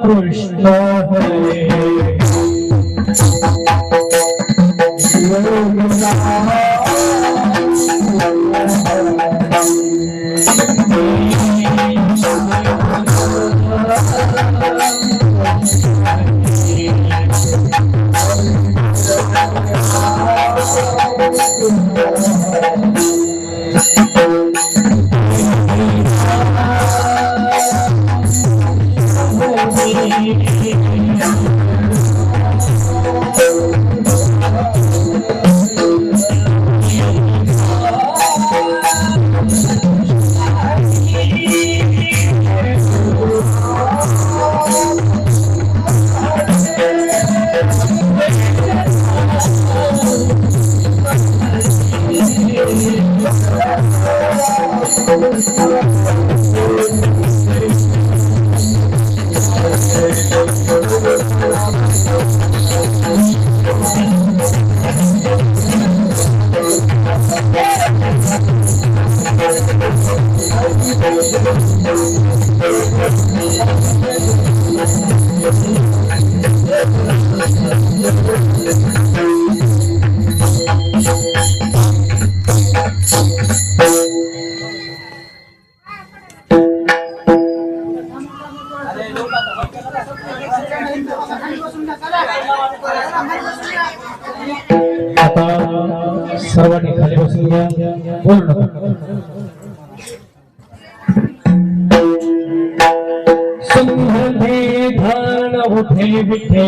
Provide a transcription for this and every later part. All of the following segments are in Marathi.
कृष्ण हरे सर्वांनी खाली बसून घ्या. बोलू नका. सिंहने घाण उठे विठे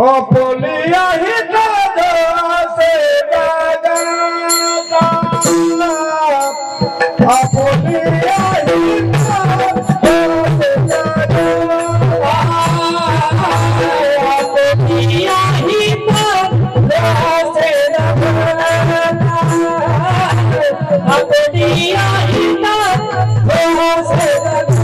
Opolia hitada se daga, Opolia hitada se daga, Opolia hitada se daga, Opolia hitada se daga.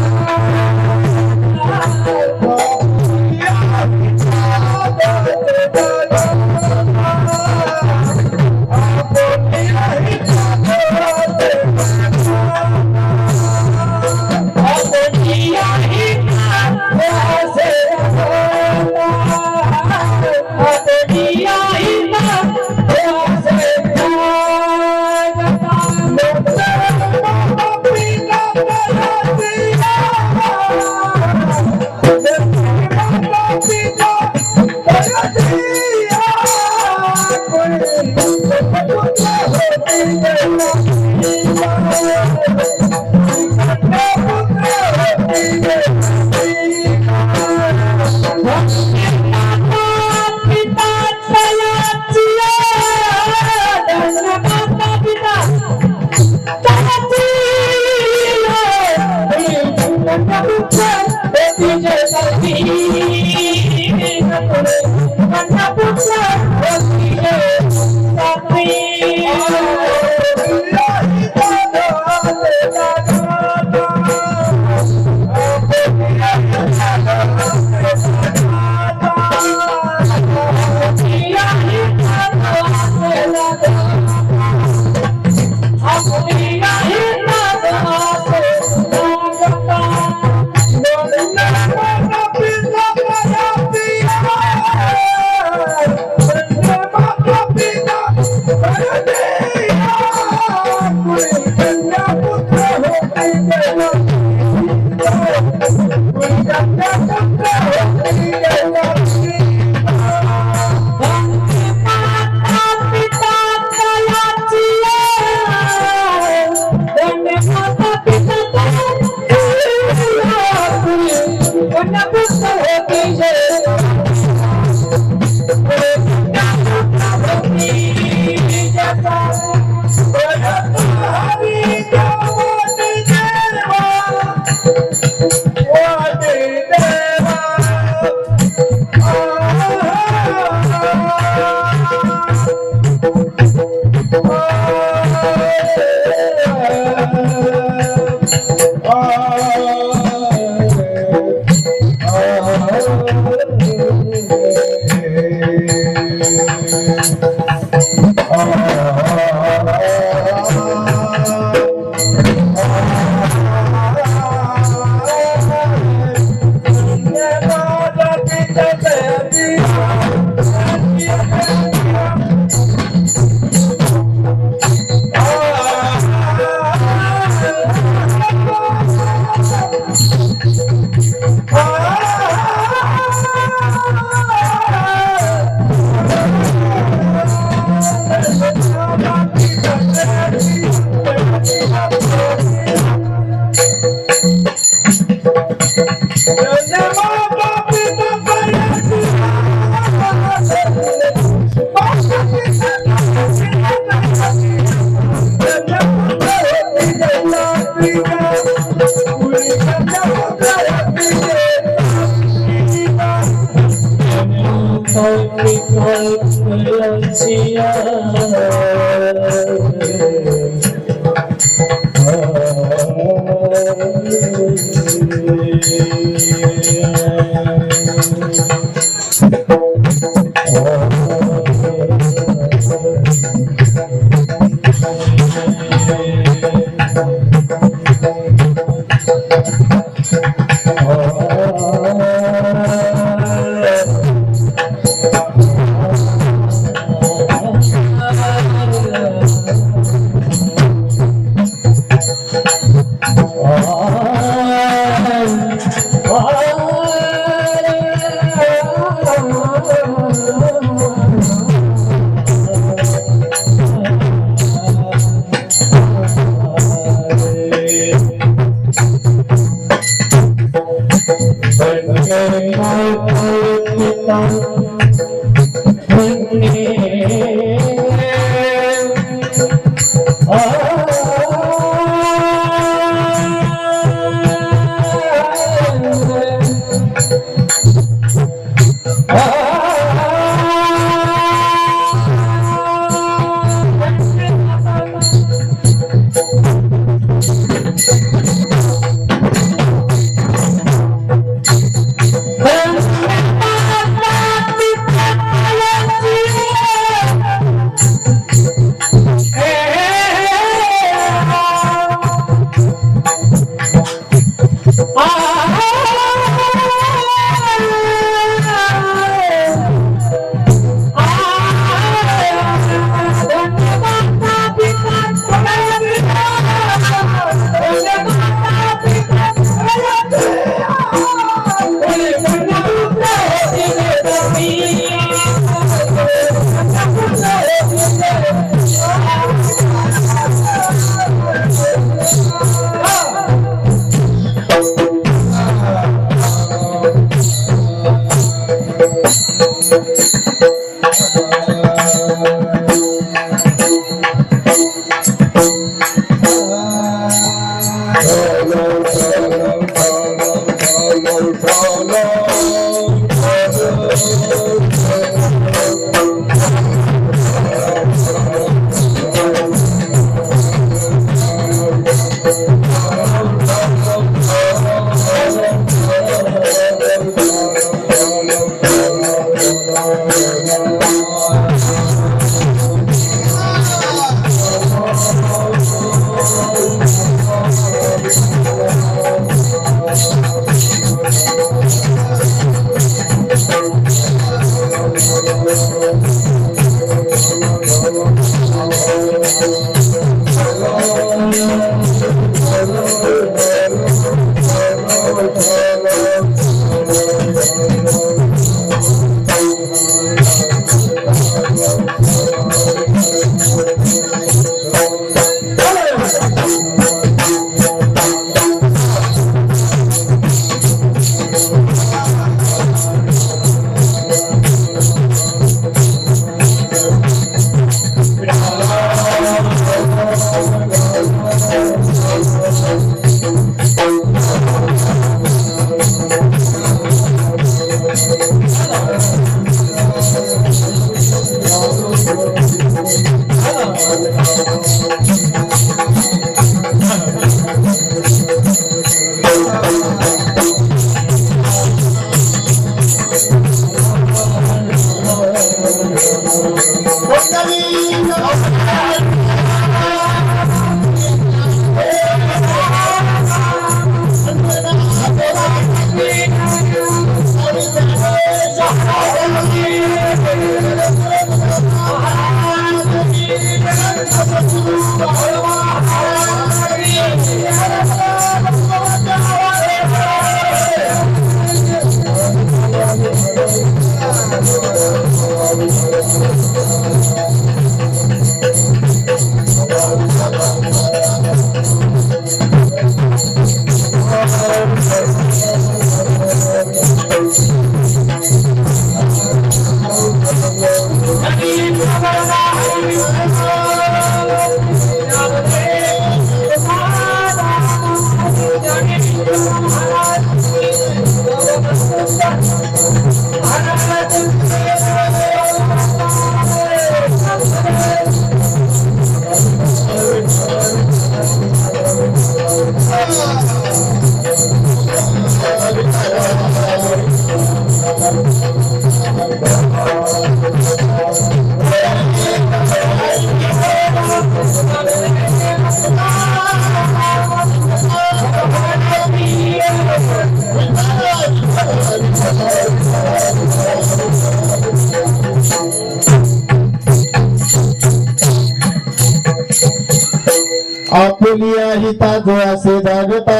Apulia हिता जो असे जागता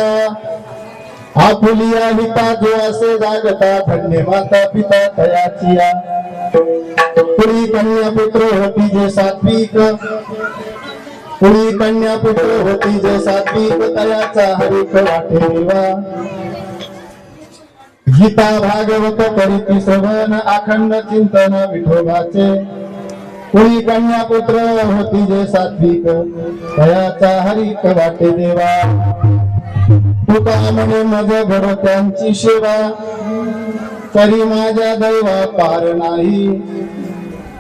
आपुलिया हिता जो असे जागता धन्य माता पिता तयाचिया पुरी कन्या पुत्र होती जे सात्विक पुरी कन्या पुत्र होती जे सात्विक तयाचा हरिक वाटे देवा गीता भागवत करीती श्रवण अखंड चिंतन विठोबाचे पुरी कन्या पुत्र होती जे सात्विक तयाचा हरिक वाटे देवा तुका म्हणे मज घर त्यांची सेवा तरी माझ्या दैवा पार नाही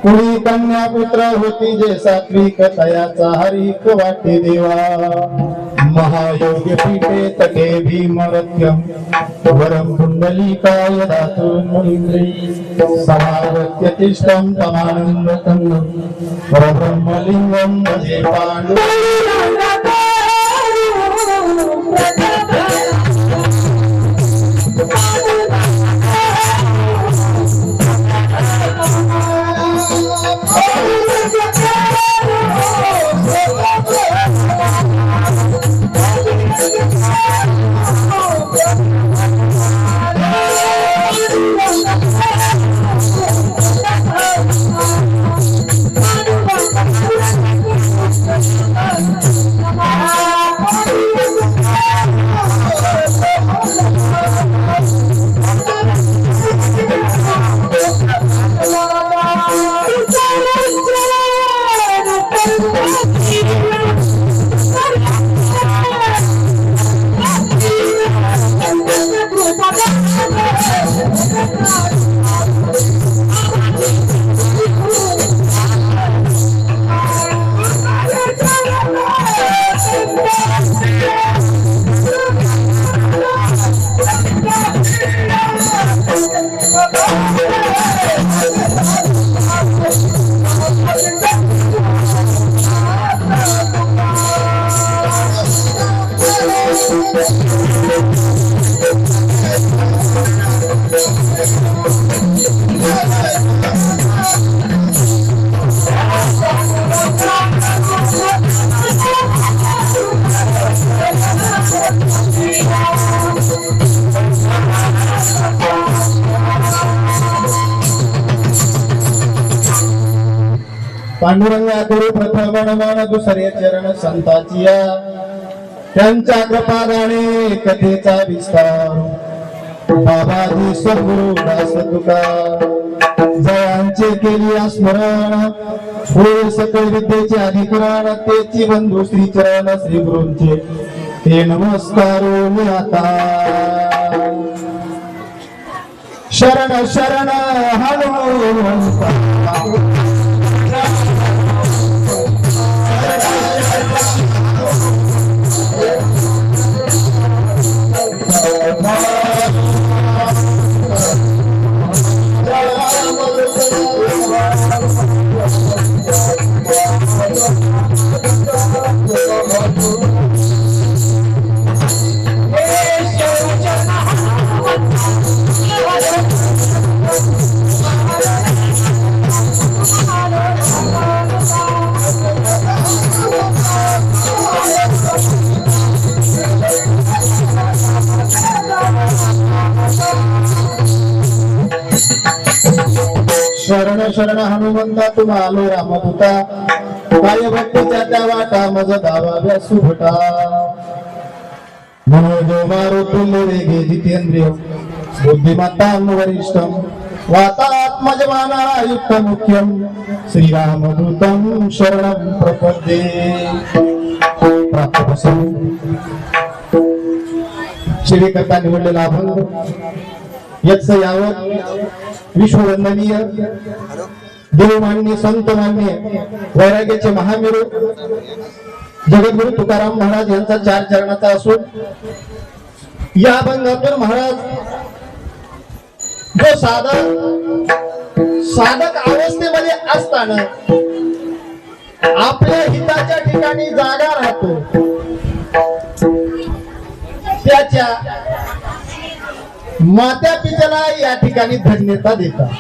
कुणी कन्या पुत्र होती जे सात्विक तयाचा हरिक वाटे देवा महायोग पीठे तटे भीमरथ्यम वरम कुंडलिकाय धातून समागत्य तिष्ठं तमानंदतं परब्रह्मलिंगं भजे पांडु पांडुरंगा गुरु प्रथम नमन दुसरे चरण संताचिया त्यांच्या कृपादाने कथेचा विस्तार बाबाजी सद्गुरु दास तुका जयांचे केली स्मरण पुढे सकळ विद्येचे अधिकरण तेची बंधू श्री चरण श्री गुरूंचे ते नमस्कार मी आता शरण शरण हनुमंता शरण शरण हनुमंता तुम्हाला रामदूता काय भक्तीच्या त्या वाटा मज दावा सुभटा मनोजो मारुती वेगे जितेंद्रिय बुद्धिमत्ता वरिष्ठम वातात्मजमाना युक्त मुख्यम श्रीरामदूतं शरणं प्रपद्ये शिवेकरता निवडलेला अभंग यत्स यावत विश्ववंदनीय देवमान्य संतमान्य वैराग्याचे महामेरू जगद्गुरु तुकाराम महाराज यांचा 4 चरणाचा असून या अभंगातून महाराज जो साधक अवस्थेमध्ये असताना आपल्या हिताच्या ठिकाणी जागा राहतो त्याच्या मात्या पित्याला या ठिकाणी धन्यता देतात.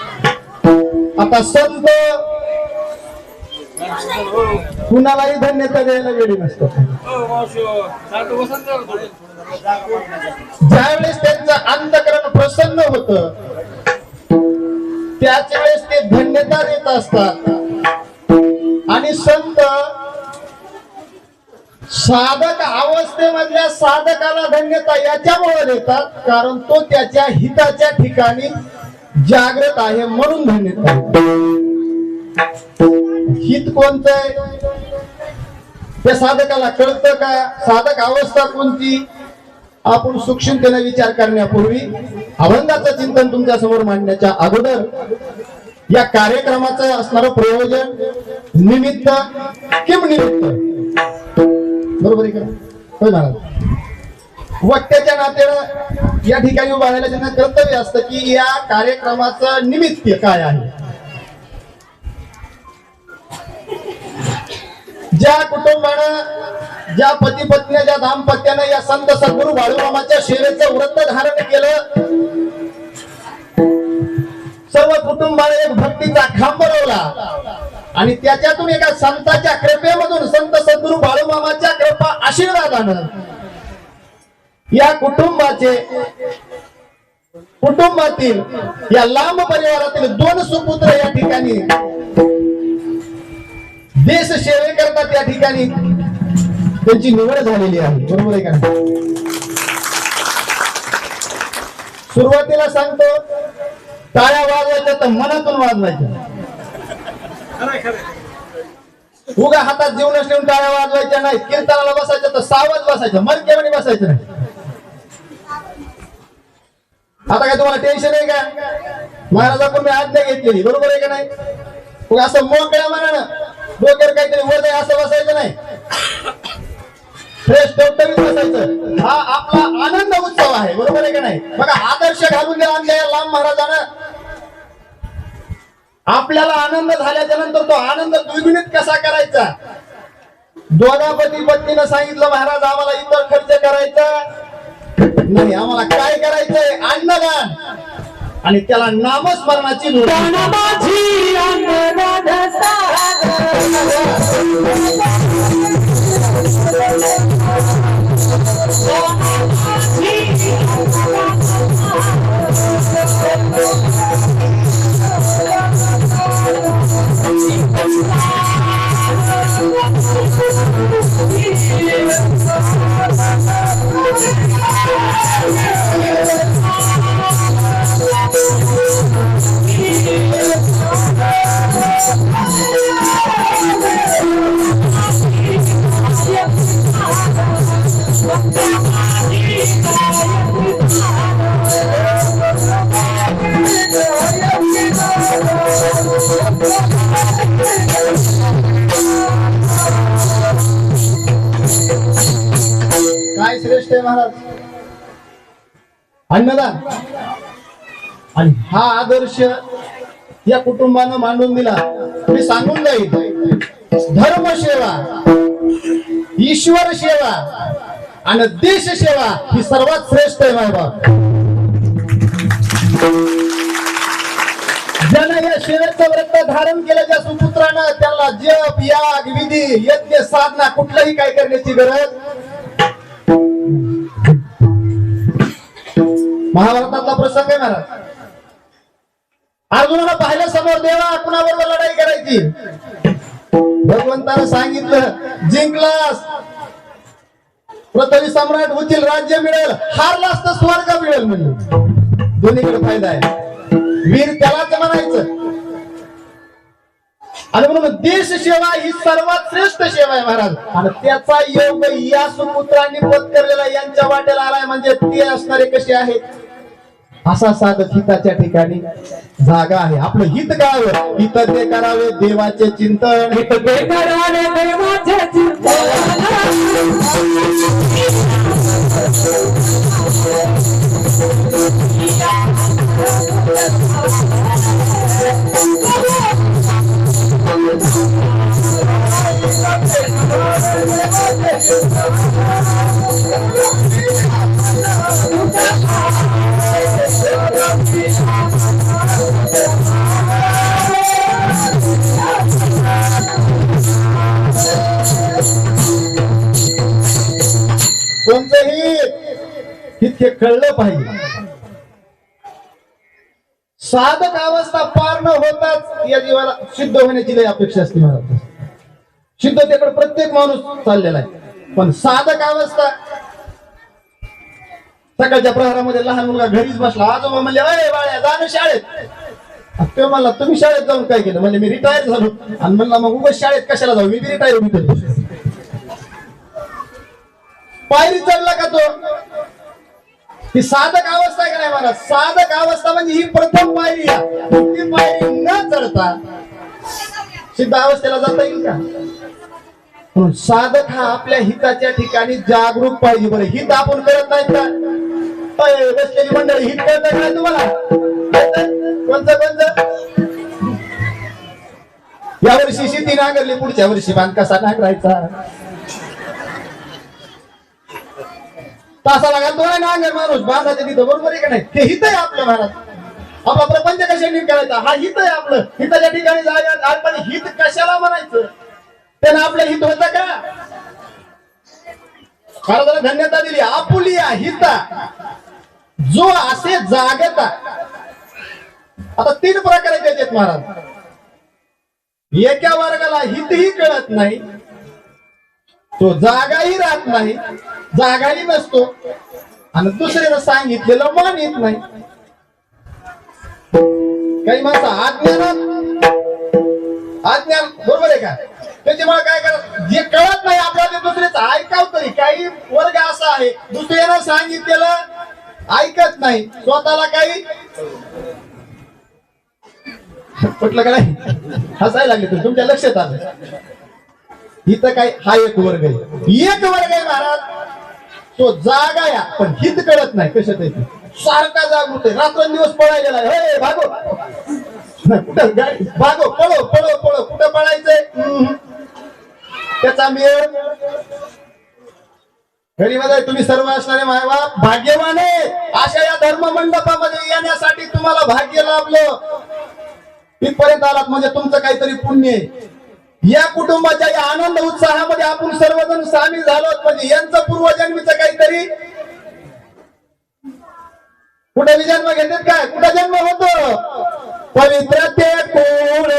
आता संत कुणालाही धन्यता द्यायला वेळी नसतो. ज्यावेळेस त्यांचं अंतःकरण प्रसन्न होतं त्याच वेळेस ते धन्यता देत असतात. आणि संत साधक अवस्थेमधल्या साधकाला धन्यता याच्यामुळे देतात कारण तो त्याच्या हिताच्या ठिकाणी जागृत आहे म्हणून धन्यता. हित कोणतं आहे त्या साधकाला कळतं का? साधक अवस्था कोणती? आपण सूक्ष्मतेने विचार करण्यापूर्वी अभंगाचं चिंतन तुमच्या समोर मांडण्याच्या अगोदर या कार्यक्रमाचं असणारं प्रयोजन निमित्त किम निमित्त बरोबर आहे का? होय महाराज. वक्त्याच्या नात्यानं या ठिकाणी उभा राहिला त्यांना कर्तव्य असतं की या कार्यक्रमाचं निमित्त काय आहे. ज्या कुटुंबानं ज्या पती पत्नी ज्या दाम्पत्यानं या संत सद्गुरू बाळूमामाच्या सेवेचं व्रत धारण केलं सर्व कुटुंबाने एक भक्तीचा खांब बनवला आणि त्याच्यातून एका संताच्या कृपेमधून संत सद्गुरू बाळूमामाच्या कृपा आशीर्वादानं या कुटुंबातील या लांब परिवारातील 2 सुपुत्र या ठिकाणी देश सेवेकरता त्या ठिकाणी त्यांची निवड झालेली आहे. बरोबर आहे का? सुरुवातीला सांगतो टाळ्या वाजवायच्या तर मनातून वाजवायच्या. उगा हातात जीवन ठेवून टाळ्या वाजवायच्या नाही. कीर्तनाला बसायचं तर सावध बसायचं, मरकेवणी बसायचं नाही. आता काय तुम्हाला टेन्शन आहे का? महाराजांकडून मी आज्ञा घेतलेली. बरोबर आहे का नाही? असं मोकळ्या मनानं डोक्यावर काहीतरी वर आहे असं बसायचं नाही. फ्रेश टवटवीत बसायचं. हा आपला आनंद उत्सव आहे. बरोबर आहे का नाही? बघा आदर्श घालून दिला आमच्या या लांब महाराजानं. आपल्याला आनंद झाल्याच्या नंतर तो आनंद द्विगुणित कसा करायचा? दोघा पती पत्नीनं सांगितलं महाराज आम्हाला इतर खर्च करायचा नाही, आम्हाला काय करायचंय? अन्नदान आणि त्याला नामस्मरणाची काय श्रेष्ठ आहे महाराज? अन्नदान. आणि हा आदर्श या कुटुंबानं मांडून दिला. मी सांगून जाईल धर्मसेवा, ईश्वर सेवा आणि देश सेवा ही सर्वात श्रेष्ठ आहे बाबा. ज्यानं या सेवेचं व्रत धारण केलं ज्या सुपुत्रानं त्याला जप याग विधी यज्ञ साधना कुठलंही काय करण्याची गरज. महाभारतातला प्रसंग आहे महाराज. अर्जुनाला पाहिलं समोर देवा कुणाबरोबर लढाई करायची. भगवंतानं सांगितलं जिंकलास पृथ्वी सम्राट होतील, राज्य मिळेल, हारलास तर स्वर्ग मिळेल. म्हणजे दोन्हीकडे फायदा आहे. वीर त्यालाच म्हणायचं. आणि म्हणून देश सेवा ही सर्वात श्रेष्ठ सेवा आहे महाराज. आणि त्याचा योग या सुपुत्रांनी पत्करलेला यांच्या वाट्याला आलाय. म्हणजे ते असणारे कसे आहेत? असा साधक हिताच्या ठिकाणी जागा आहे. आपलं हित करावं, हित ते करावे देवाचे चिंतन, हित ते करावे देवाचे चिंतन. हे कळलं पाहिजे. साधक अवस्था पार न होताच या जीवाला सिद्ध होण्याची लय अपेक्षा असते महाराज. सिद्धतेकडे प्रत्येक माणूस चाललेला आहे, पण साधक अवस्था. सकाळच्या प्रहारामध्ये लहान मुलगा घरीच बसला, आजोबा म्हणले अरे बाळ्या जाणं शाळेत. ते म्हणला तुम्ही शाळेत जाऊन काय केलं? म्हणजे मी रिटायर झालो. आणि म्हणला मग उगाच शाळेत कशाला जाऊ, मी रिटायर होतो. पायरी चढला का तो? ही साधक अवस्था आहे का नाही महाराज? साधक अवस्था म्हणजे ही प्रथम पायरी आहे. ती पायरी न चढता सिद्ध अवस्थेला जाता येईल का? म्हणून साधक हा आपल्या हिताच्या ठिकाणी जागरूक पाहिजे. बरं हित आपण करत नाहीत का? बसलेली मंडळी हित करत नाही तुम्हाला? कोणतं या वर्षी शेती नांगरली, पुढच्या वर्षी बांध कसा नांगरायचा? तासाला घालतो ना नांगर माणूस बांधाच्या तिथं, बरोबर आहे का नाही? हे हित आहे आपलं महाराज. आपला प्रपंच कशाने करायचा हा हित आहे आपलं. हिताच्या ठिकाणी जायचं. आपण हित कशाला म्हणायचं? त्यानं आपलं हित होतं का? महाराजांना धन्यता दिली. आपुलिया हिता जो असे जागता. आता 3 प्रकारे त्याच्यात महाराज. एका वर्गाला हितही कळत नाही, तो जागाही राहत नाही, जागाही नसतो, आणि दुसऱ्यानं सांगितलेलं मानित नाही. काही माणसं अज्ञान बरोबर आहे का? त्याच्यामुळे काय करा, जे कळत नाही आपल्याला दुसऱ्याच ऐकाव तरी. काही वर्ग असा आहे दुसऱ्यानं सांगितलेलं ऐकत नाही, स्वतःला काही म्हटलं का नाही? हसायला लागले तुमच्या लक्षात आलं. इथं काय हा एक वर्ग आहे. एक वर्ग आहे महाराज, तो जागा या पण हित कळत नाही. कशात आहे? सारखा जागृत आहे, रात्रंदिवस पळायला आहे. भागो कुठं भागो, पळो पळो पळो, कुठं पळायचंय? त्याचा मेळ गरीबाई. तुम्ही सर्व असणारे मायबाप भाग्यवान आहे. अशा या धर्म मंडपामध्ये येण्यासाठी तुम्हाला भाग्य लाभलं. इथपर्यंत आलात म्हणजे तुमचं काहीतरी पुण्य आहे. या कुटुंबाच्या या आनंद उत्साहामध्ये आपण सर्वजण सामील झालो म्हणजे यांचं पूर्वजन्मीचं काहीतरी. कुठे जन्म घेतात काय? कुठे जन्म होतो? पवित्र ते कुळ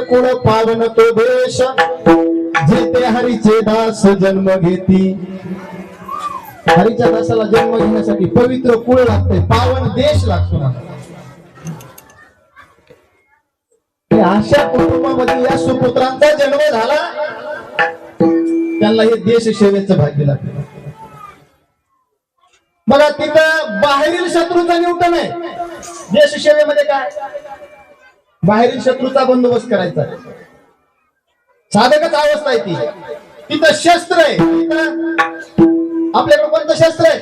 कुळ पावन तो देश जेथे हरीचे दास जन्म घेती. हरीच्या दासाला जन्म घेण्यासाठी पवित्र कुळ लागते, पावन देश लागतो ना. अशा कुटुंबामध्ये या सुपुत्रांचा जन्म झाला, त्यांना हे देश सेवेचं भाग्य लागलं. बघा तिथं बाहेरील शत्रूचा न्यूटन आहे. देश सेवेमध्ये काय? बाहेरील शत्रूचा बंदोबस्त करायचा. साधकच अवस्था आहे ती. तिथं शस्त्र आहे. आपल्याकडे कोणतं शस्त्र आहे?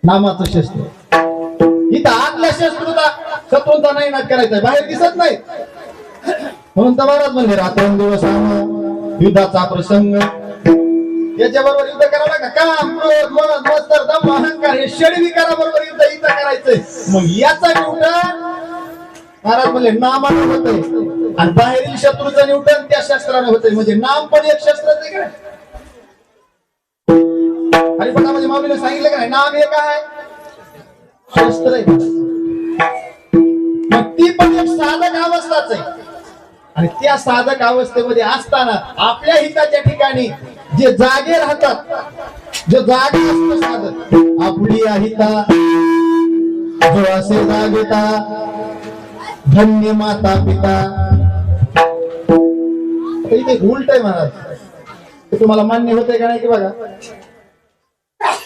नामाचं शस्त्र. इथं आतल्या शत्रूचा नाही नाट करायचा, बाहेर दिसत नाही. म्हणून तर महाराज म्हणले रात्रंदिवस युद्धाचा प्रसंग. याच्याबरोबर युद्ध करायला का? काम, क्रोध, मद, मत्सर, दंभ, अहंकार हे षड्विकारा बरोबर युद्ध इथं करायचंय. मग याचा न्यूटन महाराज म्हणले नामानं होतंय, आणि बाहेरील शत्रूचं न्यूटन त्या शस्त्रानं होतंय. म्हणजे नाम पण एक शस्त्रच आहे का? हरिपणामध्ये माऊलीने सांगितलं का नाही? नाम एक आहे, शस्त्र आहे. मग ती पण एक साधक अवस्थाच आहे. आणि त्या साधक अवस्थेमध्ये असताना आपल्या हिताच्या ठिकाणी जे जागे राहतात, जे जागे असतं साधक, आपली हिता जो असे जागेता धन्य माता पिता. इथे उलट आहे महाराज. ते तुम्हाला मान्य होते का नाही ते बघा.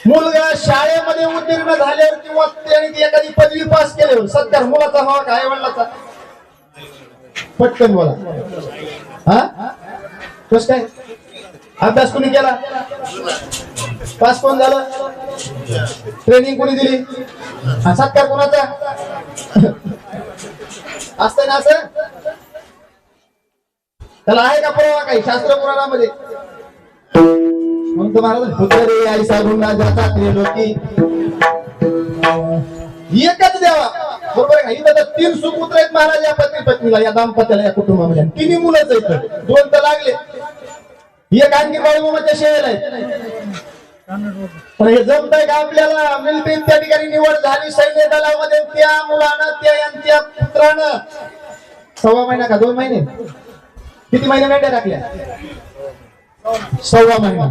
मुलगा शाळेमध्ये उत्तीर्ण झाल्यावर किंवा त्याने ती एखादी पदवी पास केल्यावर सत्कार मुलाचा हवा का आई वडिलाचा? पटकन बोला. हा कस काय अभ्यास कोणी केला? पास कोण झालं? ट्रेनिंग कोणी दिली? हा सत्कार कोणाचा असतंय ना असं? त्याला आहे का पुरावा काही शास्त्र पुराणामध्ये? म्हणून महाराज पुत्र आई सागून राजाचा त्रिलोकी एकच द्यावा. बरोबर आहे. इथं तर 3 सुपुत्र आहेत महाराज या पत्नी पत्नीला, या दाम्पत्याला, या कुटुंबामध्ये. 3 मुलंच आहेत. 2 तर लागले, एक आणखी बाळूमामाच्या शेळेला आहे. पण हे जमतंय का आपल्याला? मिलिटरी त्या ठिकाणी निवड झाली सैन्य दलामध्ये, त्या मुलानं त्या यांच्या पुत्रानं 1.25 महिना का 2 महिने, किती महिने मेंढ्या टाकल्या? 1.25 महिना.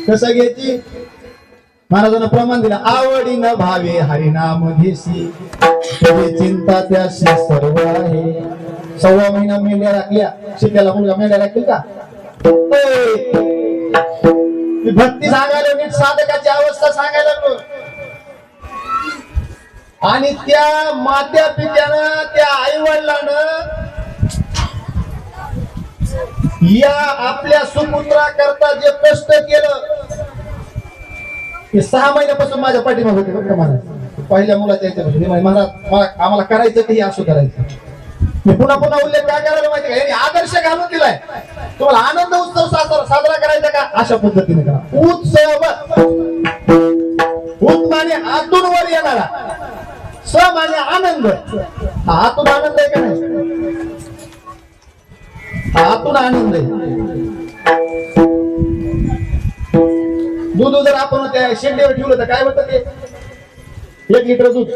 कसं घ्यायची? महाराजांना प्रमाण दिलं, आवडीनं भावे हरिनाम घेसी, चिंता त्याशी सर्व आहे. 1.25 महिना मेंढ्या राखल्या. शिकायला मुलगा मेंढ्या राखील का? भक्ती सांगायला, नीट साधकाची अवस्था सांगायला लागलो. आणि त्या मात्या पित्यानं, त्या आई वडिलानं या आपल्या सुपुत्रा करता जे कष्ट केलं ते 6 महिन्यापासून माझ्या पाठीमागे होते बरं का महाराज. पहिल्या मुलाच्या याच्यापासून महाराज आम्हाला करायचं की असं करायचं. मी पुन्हा पुन्हा उल्लेख काय करायला माहिती का? यांनी आदर्श घालून दिलाय. तुम्हाला आनंद उत्सव साजरा करायचा का? अशा पद्धतीने करा. उत्सव उत माने आतून वर येणारा, स माने आनंद. आतून आनंद आहे का नाही? आतून आनंद आहे. दूध जर आपण त्या शेगडीवर ठेवलं तर काय होतं? ते 1 लिटर दूध,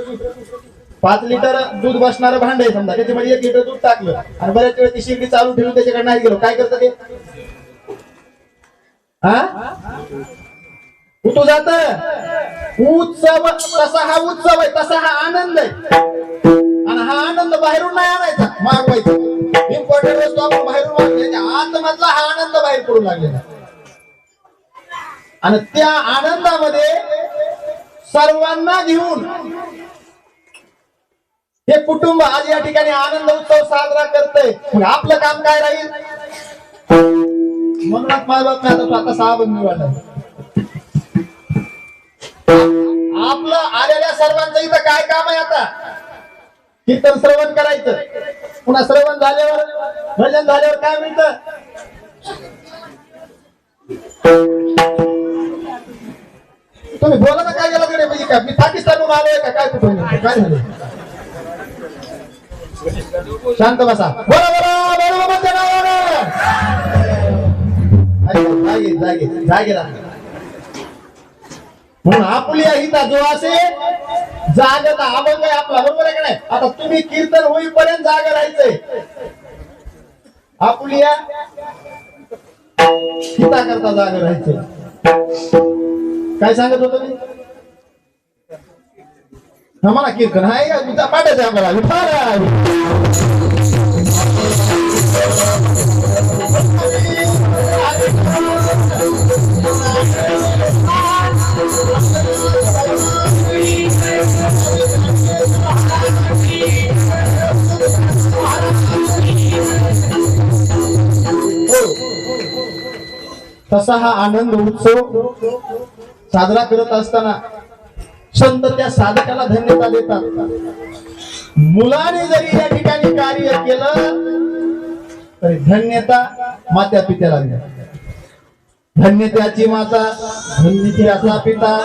5 लिटर दूध बसणारं भांड आहे समजा, त्याच्यामध्ये 1 लिटर दूध टाकलं आणि बऱ्याच वेळ ती शेगडी चालू ठेवून त्याच्याकडे नाही गेलो, काय करतं ते? उतू जात. उत्सव तसा हा उत्सव आहे, तसा हा आनंद आहे. आणि हा आनंद बाहेरून नाही आणायचा, मागवायचा. इम्पॉर्टंट वस्तू आपण बाहेरून मागवायच्या, आतमधला हा आनंद बाहेर पडू लागलेला. आणि त्या आनंदामध्ये सर्वांना घेऊन हे कुटुंब आज या ठिकाणी आनंद उत्सव साजरा करतंय. मग आपलं काम काय राहील? म्हणूनच माझ्या बाप आता स्वतः 6 बंद निवडला. आपलं आलेल्या सर्वांचं इथं काय काम आहे? आता कीर्तन श्रवण करायचं. पुन्हा श्रवण झाल्यावर, भजन झाल्यावर काय मिळतं? तुम्ही बोला ना, काय गेला तिकडे? म्हणजे काय मी पाकिस्तानहून आलोय का काय? कुठून काय झालं? शांत बसा. बोला बोला बोला. जागे राहा. म्हणून आपल्या हिता जो असे जागता अभंग आहे आपला, बरोबर आहे का नाही? आता तुम्ही कीर्तन होईपर्यंत जागा राहायचंय. आपल्या हिता करता जागा राहायचंय. काय सांगत होतो मी? आम्हाला कीर्तन आहे का? तुझा पाठायचं आपल्याला. तसा हा आनंद उत्सव साजरा करत असताना संत त्या साधकाला धन्यता देतात. मुलाने जरी या ठिकाणी कार्य केलं तरी धन्यता मात्या पित्याला द्या. धन्य त्याची माता, धन्य त्याचा पिता.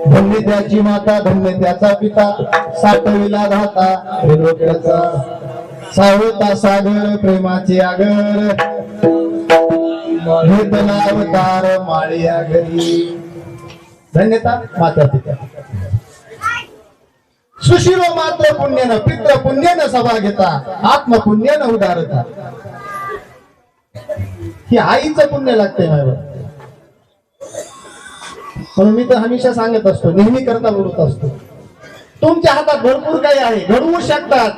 धन्य त्याची माता, धन्य त्याचा पिता, साठविला धाता त्रिलोक्याचा, सावता सागर प्रेमाचे आगर, घेतला अवतार माळिया घरी. धन्यता माता पिता. सुशिरो मात्र पुण्यन, पित्र पुण्यन सभा घेता, आत्म पुण्यन उदारता. ही आईचं पुण्य लागते माझ्या. म्हणून मी तर हमेशा सांगत असतो, नेहमी करता बोलत असतो, तुमच्या हातात भरपूर काही आहे, घडवू शकतात.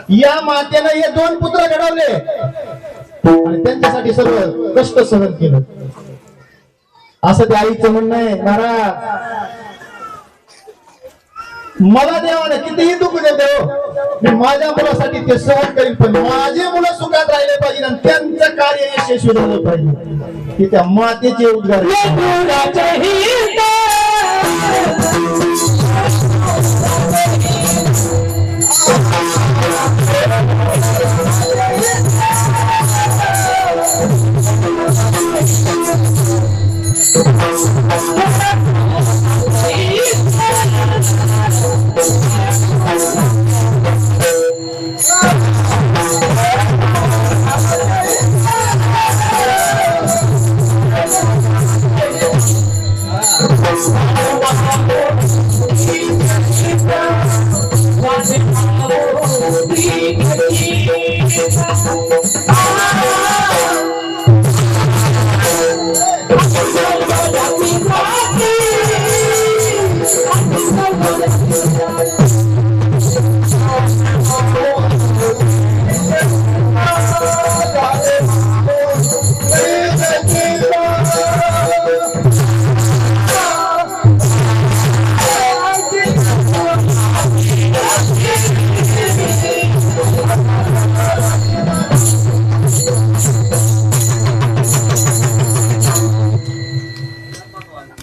या मातेनं हे 2 पुत्र घडवले आणि त्यांच्यासाठी सर्व कष्ट सहन केलं. असं त्या आईचं म्हणणं आहे. महाराज, मला देवाने कितीही दुःख देते, मी माझ्या मुलासाठी ते सहन करीन, पण माझे मुलं सुखात राहिले पाहिजे आणि त्यांचं कार्य यशस्वी झालं पाहिजे. की त्या मातेचे उद्गार.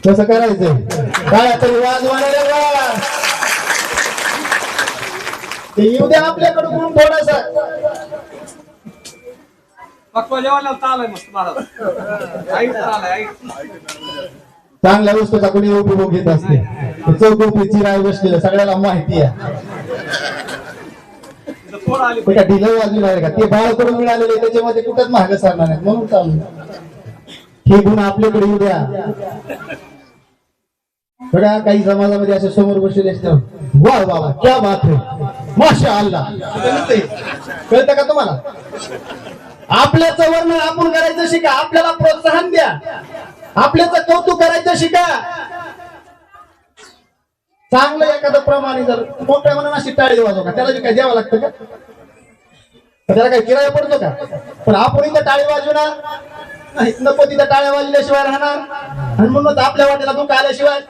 कसं करायचं? काय आता वाजवाने ते येऊ द्या आपल्याकडून थोडासा. चांगल्या वस्तूचा कोणी उपभोग घेत असते. चौकोपीची राय बसलेलं सगळ्याला माहिती आहे. ढिलं वाजून आहे का? ते बाळ करून मिळालेले त्याच्यामध्ये कुठंच महाग सरणार नाही, म्हणून चालू. हे गुण आपल्याकडे येऊ द्या. बघा, काही समाजामध्ये असे समोर बसलेले असतात, वा वा क्या बात है, माशा अल्लाह. कळतं का तुम्हाला? आपल्याचं वर्णन आपण करायचं शिका, आपल्याला प्रोत्साहन द्या, आपल्याचं कौतुक करायचं शिका. चांगलं एखादं प्रमाणे जर मोठ्या म्हणून अशी टाळी वाजव का, त्याला काय द्यावं लागतं का? त्याला काही किराया पडतो का? पण आपण इथं टाळी वाजवणार नाही, नको तिथं टाळ्या वाजल्याशिवाय राहणार, आणि म्हणून आपल्या वाटेला दुःख आल्याशिवाय.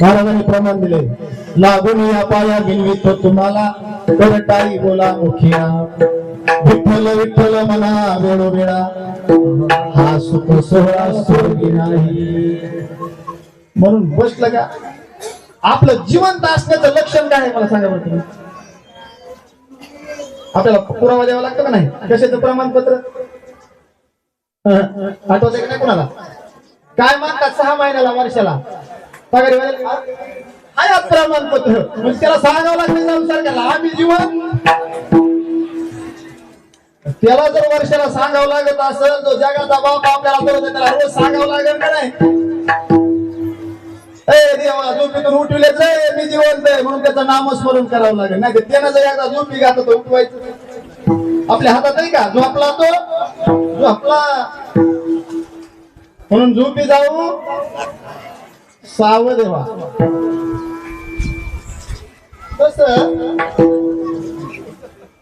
महाराजांनी प्रमाण दिले, लागून या पाया बिनवित तुम्हाला करटाई बोला मुखिया, विठ्ठल विठ्ठल म्हणा वेळोवेळा, हा सुख सोहळा स्वर्गी नाही. म्हणून बसलं का आपलं जिवंत असण्याचं लक्षण काय आहे मला सांगा बरं तुम्ही. आपल्याला पुरावा द्यावा लागतो का नाही? कशाचं प्रमाणपत्र आठवत का नाही कोणाला? काय मागतात 6 महिन्याला वर्षाला पगारी हाय प्रमाणपत्र. म्हणजे त्याला सांगावं लागतं जाऊन सरकारला आम्ही जिवंत. त्याला जर वर्षाला सांगावं लागत असेल, तो जगाचा बाप आपल्याला बरोबर त्याला रोज सांगावं लागेल का नाही? देवा झोपेतून उठविलेच मी जिवंत आहे म्हणून त्याचं नामस्मरण करावं लागेल. नाही त्यानं जर एकदा झोपी घात तर उठवायचं आपल्या हातात आहे का? झोपला तो झोपला म्हणून झोपी जाऊ सावध देवा. कस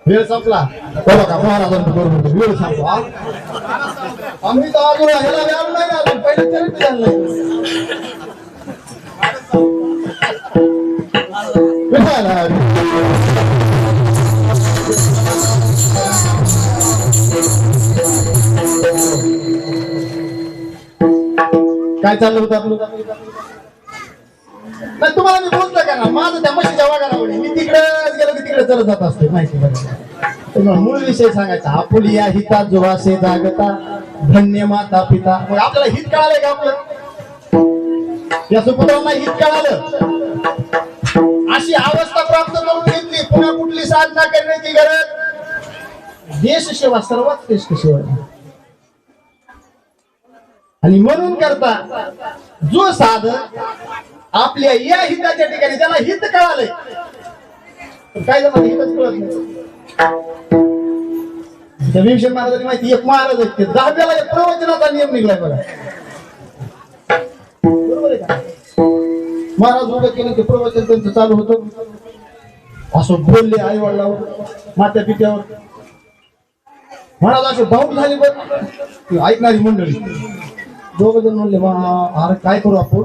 वेळ संपला बघा का महाराजांबरोबर वेळ संपला. आम्ही तर अजून ह्याला व्यायाम नाही अजून पहिले चरित्र झालं नाही. काय चाललं होतं आपलं? नाही तुम्हाला मी बोलतो का ना, माझं त्या म्हशीच्या वाघाला मी तिकडेच गेलो की तिकडे चलत जात असते माहिती बघा. मूळ विषय सांगायचा, आपुलिया हिता जुवासे जागता धन्य माता पिता. मग आपल्याला हित कळालंय का? आपलं या सुपुत्रांना हित कळालं, अशी अवस्था प्राप्त करून घेतली. पुन्हा कुठली साधना करण्याची गरज. देश सेवा सर्वात श्रेष्ठ सेवा. आणि म्हणून करता जो साधक आपल्या या हिताच्या ठिकाणी त्याला हित कळालंय, काय जमा हितच कळत नाही. भीमसेन महाराजांनी माहिती एक महाराज आहेत, 10व्याला एक प्रवचनाचा नियम निघलाय बघा. बरोबर आहे का? महाराज उभं केलं ते प्रवचन त्यांचं चालू होतं. असं बोलले आई वडिलावर मात्या पित्यावर. महाराज असे भाऊक झाले बरं ऐकणारी मंडळी. दोघ जण म्हणले अरे काय करू आपण?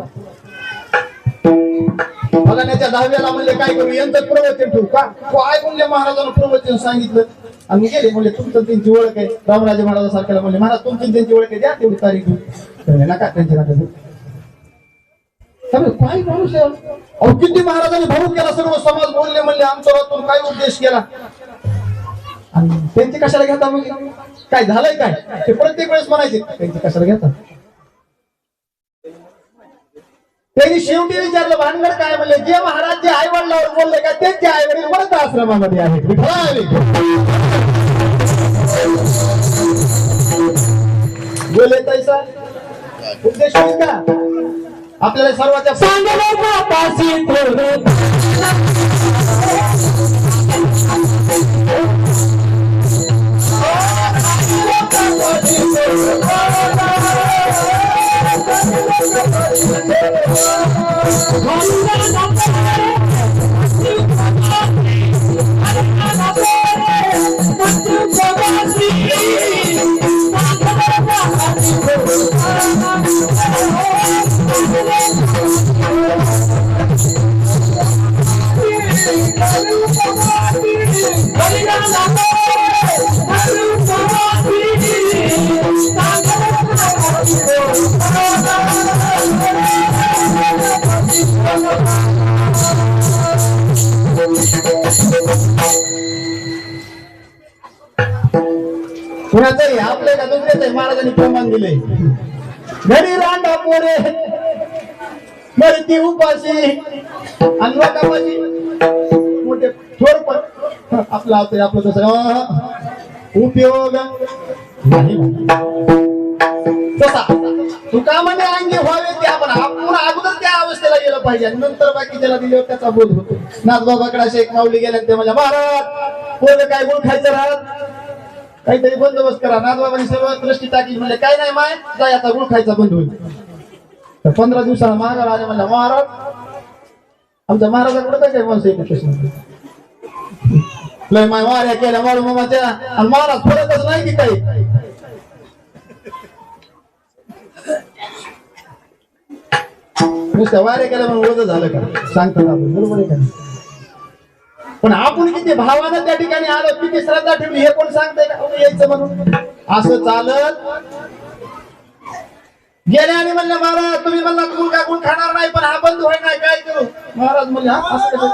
मला त्याच्या 10व्याला म्हणले काय करू? यांचं प्रवचन ठेवू का? काय म्हणले महाराजांना प्रवचन सांगितलं आणि गेले. म्हणले तुमचं त्यांची ओळख आहे. रामराजे महाराजांसारख्याला म्हणले महाराज तुमची त्यांची ओळख आहे, द्या तेवढी तारीख घेऊन. नका त्यांच्या नका काय माणूस आहे अहो. किती महाराजांनी भाऊक केला, सर्व समाज बोलले म्हणले आमच्या वातून काय उपदेश केला. आणि त्यांची कशाला घेता? मग काय झालंय काय? ते प्रत्येक वेळेस म्हणायचे त्यांची कशाला घेता. त्यांनी शेवटी विचारलं भानगड काय? म्हणले जे महाराज जे आई वडिलावर बोलले का त्यांचे आई वडील वरच आश्रमामध्ये आहेत. बोले तैसा उपदेश होईल का आपल्याला? सर्वांच्या कुणाचंही आपले का दुसरेच महाराजांनी प्रमाण दिले. घरी रांडा पोरे मरती उपाशी अन्नकापाशी मोठे थोर पण आपला आपलं तसं उपयोग नाही. तसा तुका म्हणे अंगी व्हावे ते आपण अगोदर त्या अवस्थेला गेलं पाहिजे, नंतर बाकी त्याला दिल्यावर त्याचा बोध होतो. नाथबाबाकडे असे एक माऊली गेल्या ते म्हणजे महाराज पोरं काय गुळ खायचं राहत काहीतरी बंदोबस्त करा. नाथबाबांनी सर्व दृष्टी टाकली. म्हणजे काय नाही माय जाय आता गुळ खायचा बंद होईल. तर 15 दिवसाला महाराज आले. म्हणला महाराज आमच्या महाराजाकडे काय काय माणसं येते लय माय वाऱ्या केल्या माळू मामाच्या आणि महाराज फरकच नाही की काही. नुसत्या वाऱ्या केल्या म्हणून वजन झालं का सांगतात आपण, बरोबर आहे का नाही? पण आपण किती भावानं त्या ठिकाणी आलो, किती श्रद्धा ठेवली हे कोण सांगतंय का यायचं म्हणून? असं चालत गेले आणि म्हणले महाराज तुम्ही म्हणला गुळ का गुळ खाणार नाही, पण हा बंधू आहे नाही, काय करू? महाराज म्हणले हा असं कसं?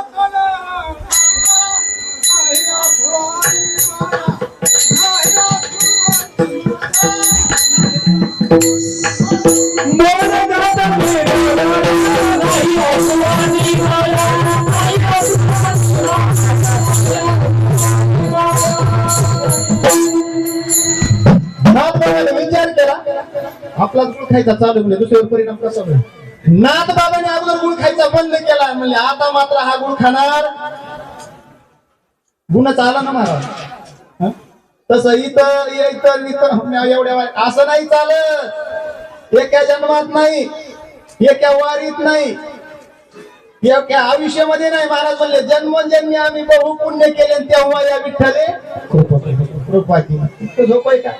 विचार केला आपला गुळ खायचा चालू म्हणजे दुसऱ्यावर परिणाम कसा होईल. नाथ बाबाने अगोदर गुळ खायचा बंद केला, म्हणले आता मात्र हा गुळ खाणार, गुणच आला ना महाराज. तसं इथं एवढ्या असं नाही चालत. एका जन्मात नाही, एका वारीत नाही, एका आयुष्यामध्ये नाही. महाराज म्हणले जन्मोजन्मी आम्ही बहु पुण्य केले तेव्हा या विठ्ठले कृपा केली. इतकं झोप आहे का?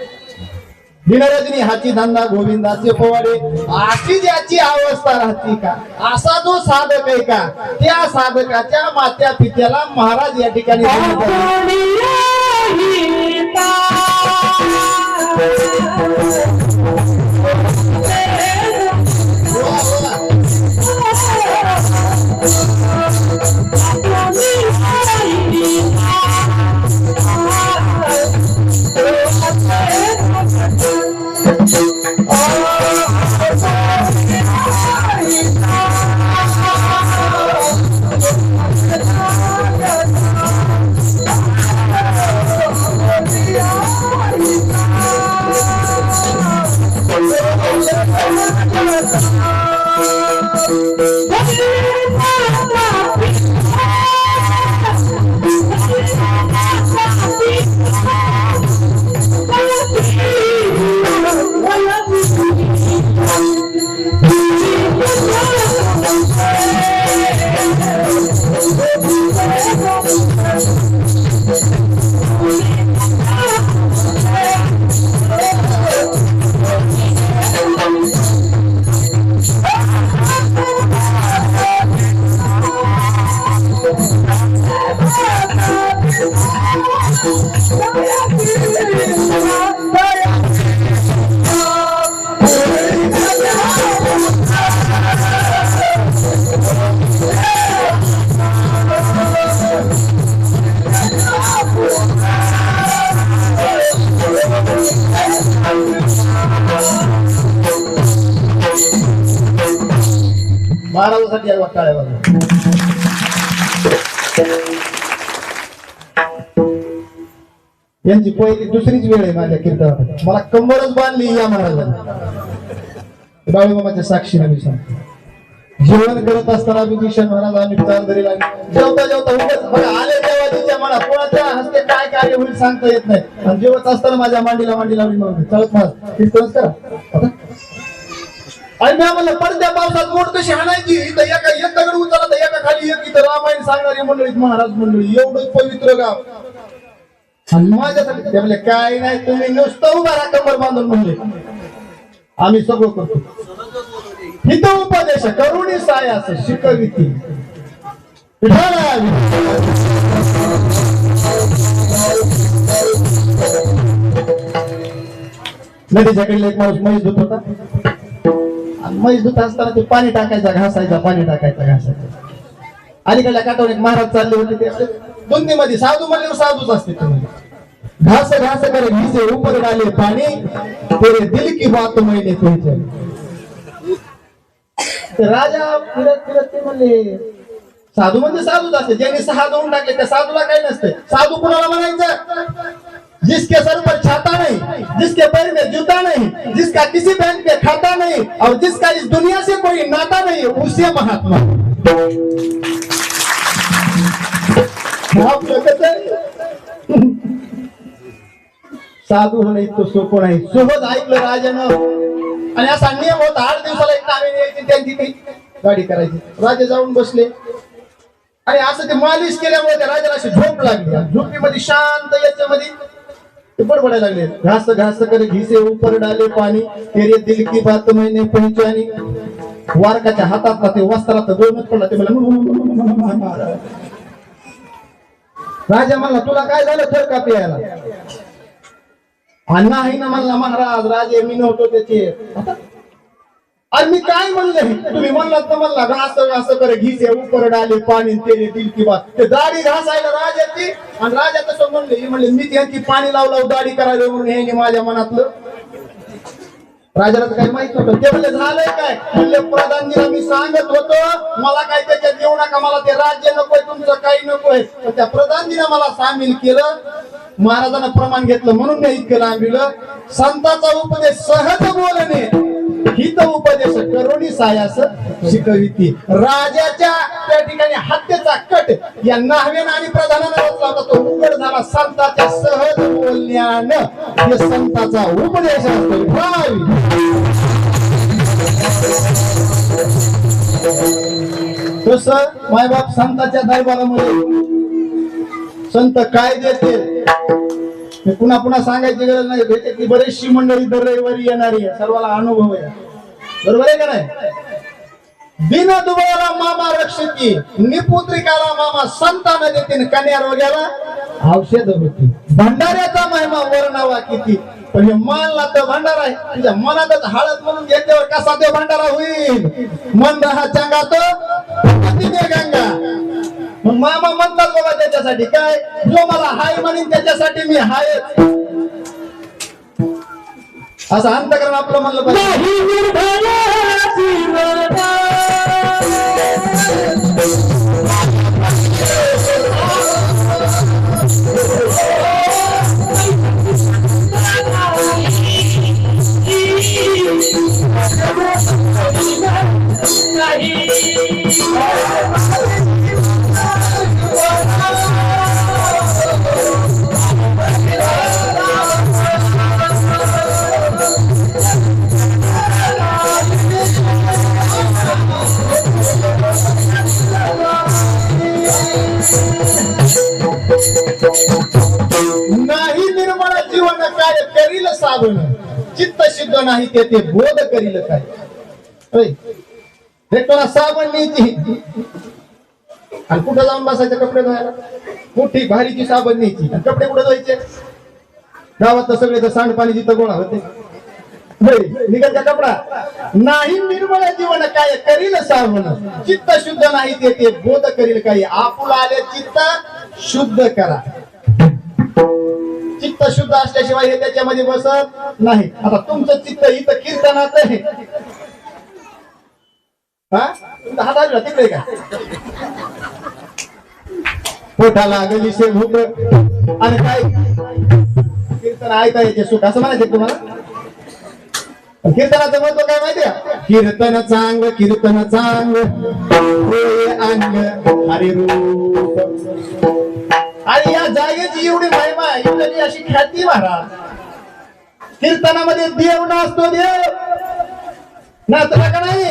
दिनरजनी हाती धंदा गोविंदाचे पोवाडे, अशी ज्याची अवस्था राहते का? असा जो साधक आहे का, त्या साधकाच्या मात्या पित्याला महाराज या ठिकाणी महाराजांसाठी या टाळ्या. यांची पहिली दुसरीच वेळ आहे माझ्या कीर्तनात. मला कंबरच बांधली या महाराजांनी. बाळूमामाच्या साक्षीने मी सांगतो, जेवण करत असताना विभीषण महाराज आम्ही चांदरी लागली, जेवता जेवता उगाच बघा आले तेव्हा तिच्या मला कोणाच्या हस्ते काय कार्य होईल सांगता येत नाही. आणि जेवत असताना माझ्या मांडीला मांडी लावली म्हणून चालत महाराज कीर्तनच करा आता. आणि मी म्हणलं पडत्या पावसात मोठ कशी हाणायची, इथं एका एक दगड उचलला तर एका खाली एक, इथं रामायण सांगणारी मंडळीत महाराज मंडळी, एवढंच पवित्र गाव. आणि माझ्यासाठी ते म्हणले काय नाही तुम्ही नुसतं उभा राहा कंबर बांधून, म्हणले आम्ही सगळं करतो. हित उपदेश करुणी सायास शिकविती नदीच्याकडे एक माणूस म्हैस धुत होता. म्हैस धुत असताना ते पाणी टाकायचा घासायचा, पाणी टाकायचा घासायचा. अलीकडल्या काठावर एक महाराज चालले होते, ते दोन्हीमध्ये साधू म्हणल्यावर साधूच असते. तुम्ही घास घास करे घिसे ऊपर डाले पाणी, तेरे दिल की बात मैंने तुझे. राजा फिरत फिरत ते म्हणले साधू म्हणजे साधूच असते, ज्यांनी 6 धुवून टाकले त्या साधूला काही नसते. साधू कुणाला म्हणायचं? जिसके सर पर छाता नहीं, जिसके पैर में जूता नहीं, जिसका किसी बैंक पे खाता नहीं और जिसका इस दुनिया से कोई नाता नहीं, उसे महात्मा. साधू होणं इतकं सोपं नाही. सोबत ऐकलं राजानं आणि असा नियम होता 8 दिवसाला एक नावे यायची, त्यांची ती गाडी करायची. राजे जाऊन बसले, आणि असं ते मालिश केल्यामुळे त्या राजाला अशी झोप लागली आणि झोपीमध्ये शांत याच्यामध्ये ते बडबडायला लागले घास घास करे घिसे ऊपर डाले पाणी तेरे दिल की बात मैंने पहचानी वारकाच्या हातातला ते वस्त्रात दोनच पडला ते मला राजा म्हणला तुला काय झालं थर का प्यायला आणि नाही ना म्हणला महाराज राजे मी नव्हतो त्याचे आणि मी काय म्हणले तुम्ही म्हणलात तर म्हणला घास घास करे घिसे ऊपर डाले पाणी तेरे दिल की बात ते दाढी घासायला राजाची आणि राजा तसं म्हणले मी त्यांची पाणी लावलं दाढी करायला म्हणून हे माझ्या मनातलं राजाला काही माहित नव्हतं ते म्हणले झालंय काय म्हणले प्रधानजीला मी सांगत होतो मला काय त्याच्यात येऊ नका मला ते राज्य नकोय तुमचं काही नकोय पण त्या प्रधानजीने मला सामील केलं महाराजांना प्रमाण घेतलं म्हणून मी इतकं लांबिलं संतांचा उपदेश सहज बोलणे हित उपदेश करुणी सायास शिकविती राजाच्या त्या ठिकाणी हत्येचा कट या नाहवेन आणि प्रधानाने रचला होता तो उघड झाला संतांच्या सहज बोलण्यानं हे संतांचा उपदेश असतो तसं मायबाप संतांच्या दरबारामध्ये संत काय देते पुन्हा पुन्हा सांगायची गरज नाही भेटली बरेचशी मंडळी दर रविवारी येणारी आहे सर्वाला अनुभव आहे बरोबर आहे का नाही दिन दुबळाला मामा रक्षती निपुत्रिकाला मामा संतान देते कन्या रोग्याला औषध होती भंडाऱ्याचा महिमा वर्णावा किती पण हे मानला तर भंडारा आहे तुझ्या मनातच हळद म्हणून घेतल्यावर कसा तो भंडारा होईल मन रहा चांगा तो गंगा मग मामा म्हणतात बाबा त्याच्यासाठी काय जो मला हाय म्हणेन त्याच्यासाठी मी हाय असं अंतकरण आपलं म्हणलं पाहिजे नाही निर्मळ जीवन काय करील साधन चित्त शुद्ध नाही ते बोध करील काय तुला साबण न्यायची आणि कुठं जाऊन बसायचे कपडे धुवायला मोठी भारीची साबण न्यायची आणि कपडे कुठे धुवायचे गावात तर सगळे तर सांडपाणी जिथं गोळा होते निघायचा कपडा नाही निर्मळ जीवन काय करील साबण चित्त शुद्ध नाही ते बोध करील काय आपुला आले चित्त शुद्ध करा चित्त शुद्ध असल्याशिवाय हे त्याच्यामध्ये बसत नाही आता तुमचं चित्त इथं कीर्तनात आहे हात आला तिकडे का पोटाला गलीशे भूक आणि काय कीर्तन ऐकायचे सुख असं म्हणायचे तुम्हाला कीर्तनाचं महत्व काय माहितीये कीर्तन चांग अंग हरिरूप आणि या जागेची एवढी महिमा एवढी अशी ख्याती महाराज कीर्तनामध्ये देव नसतो देव ना तुला का नाही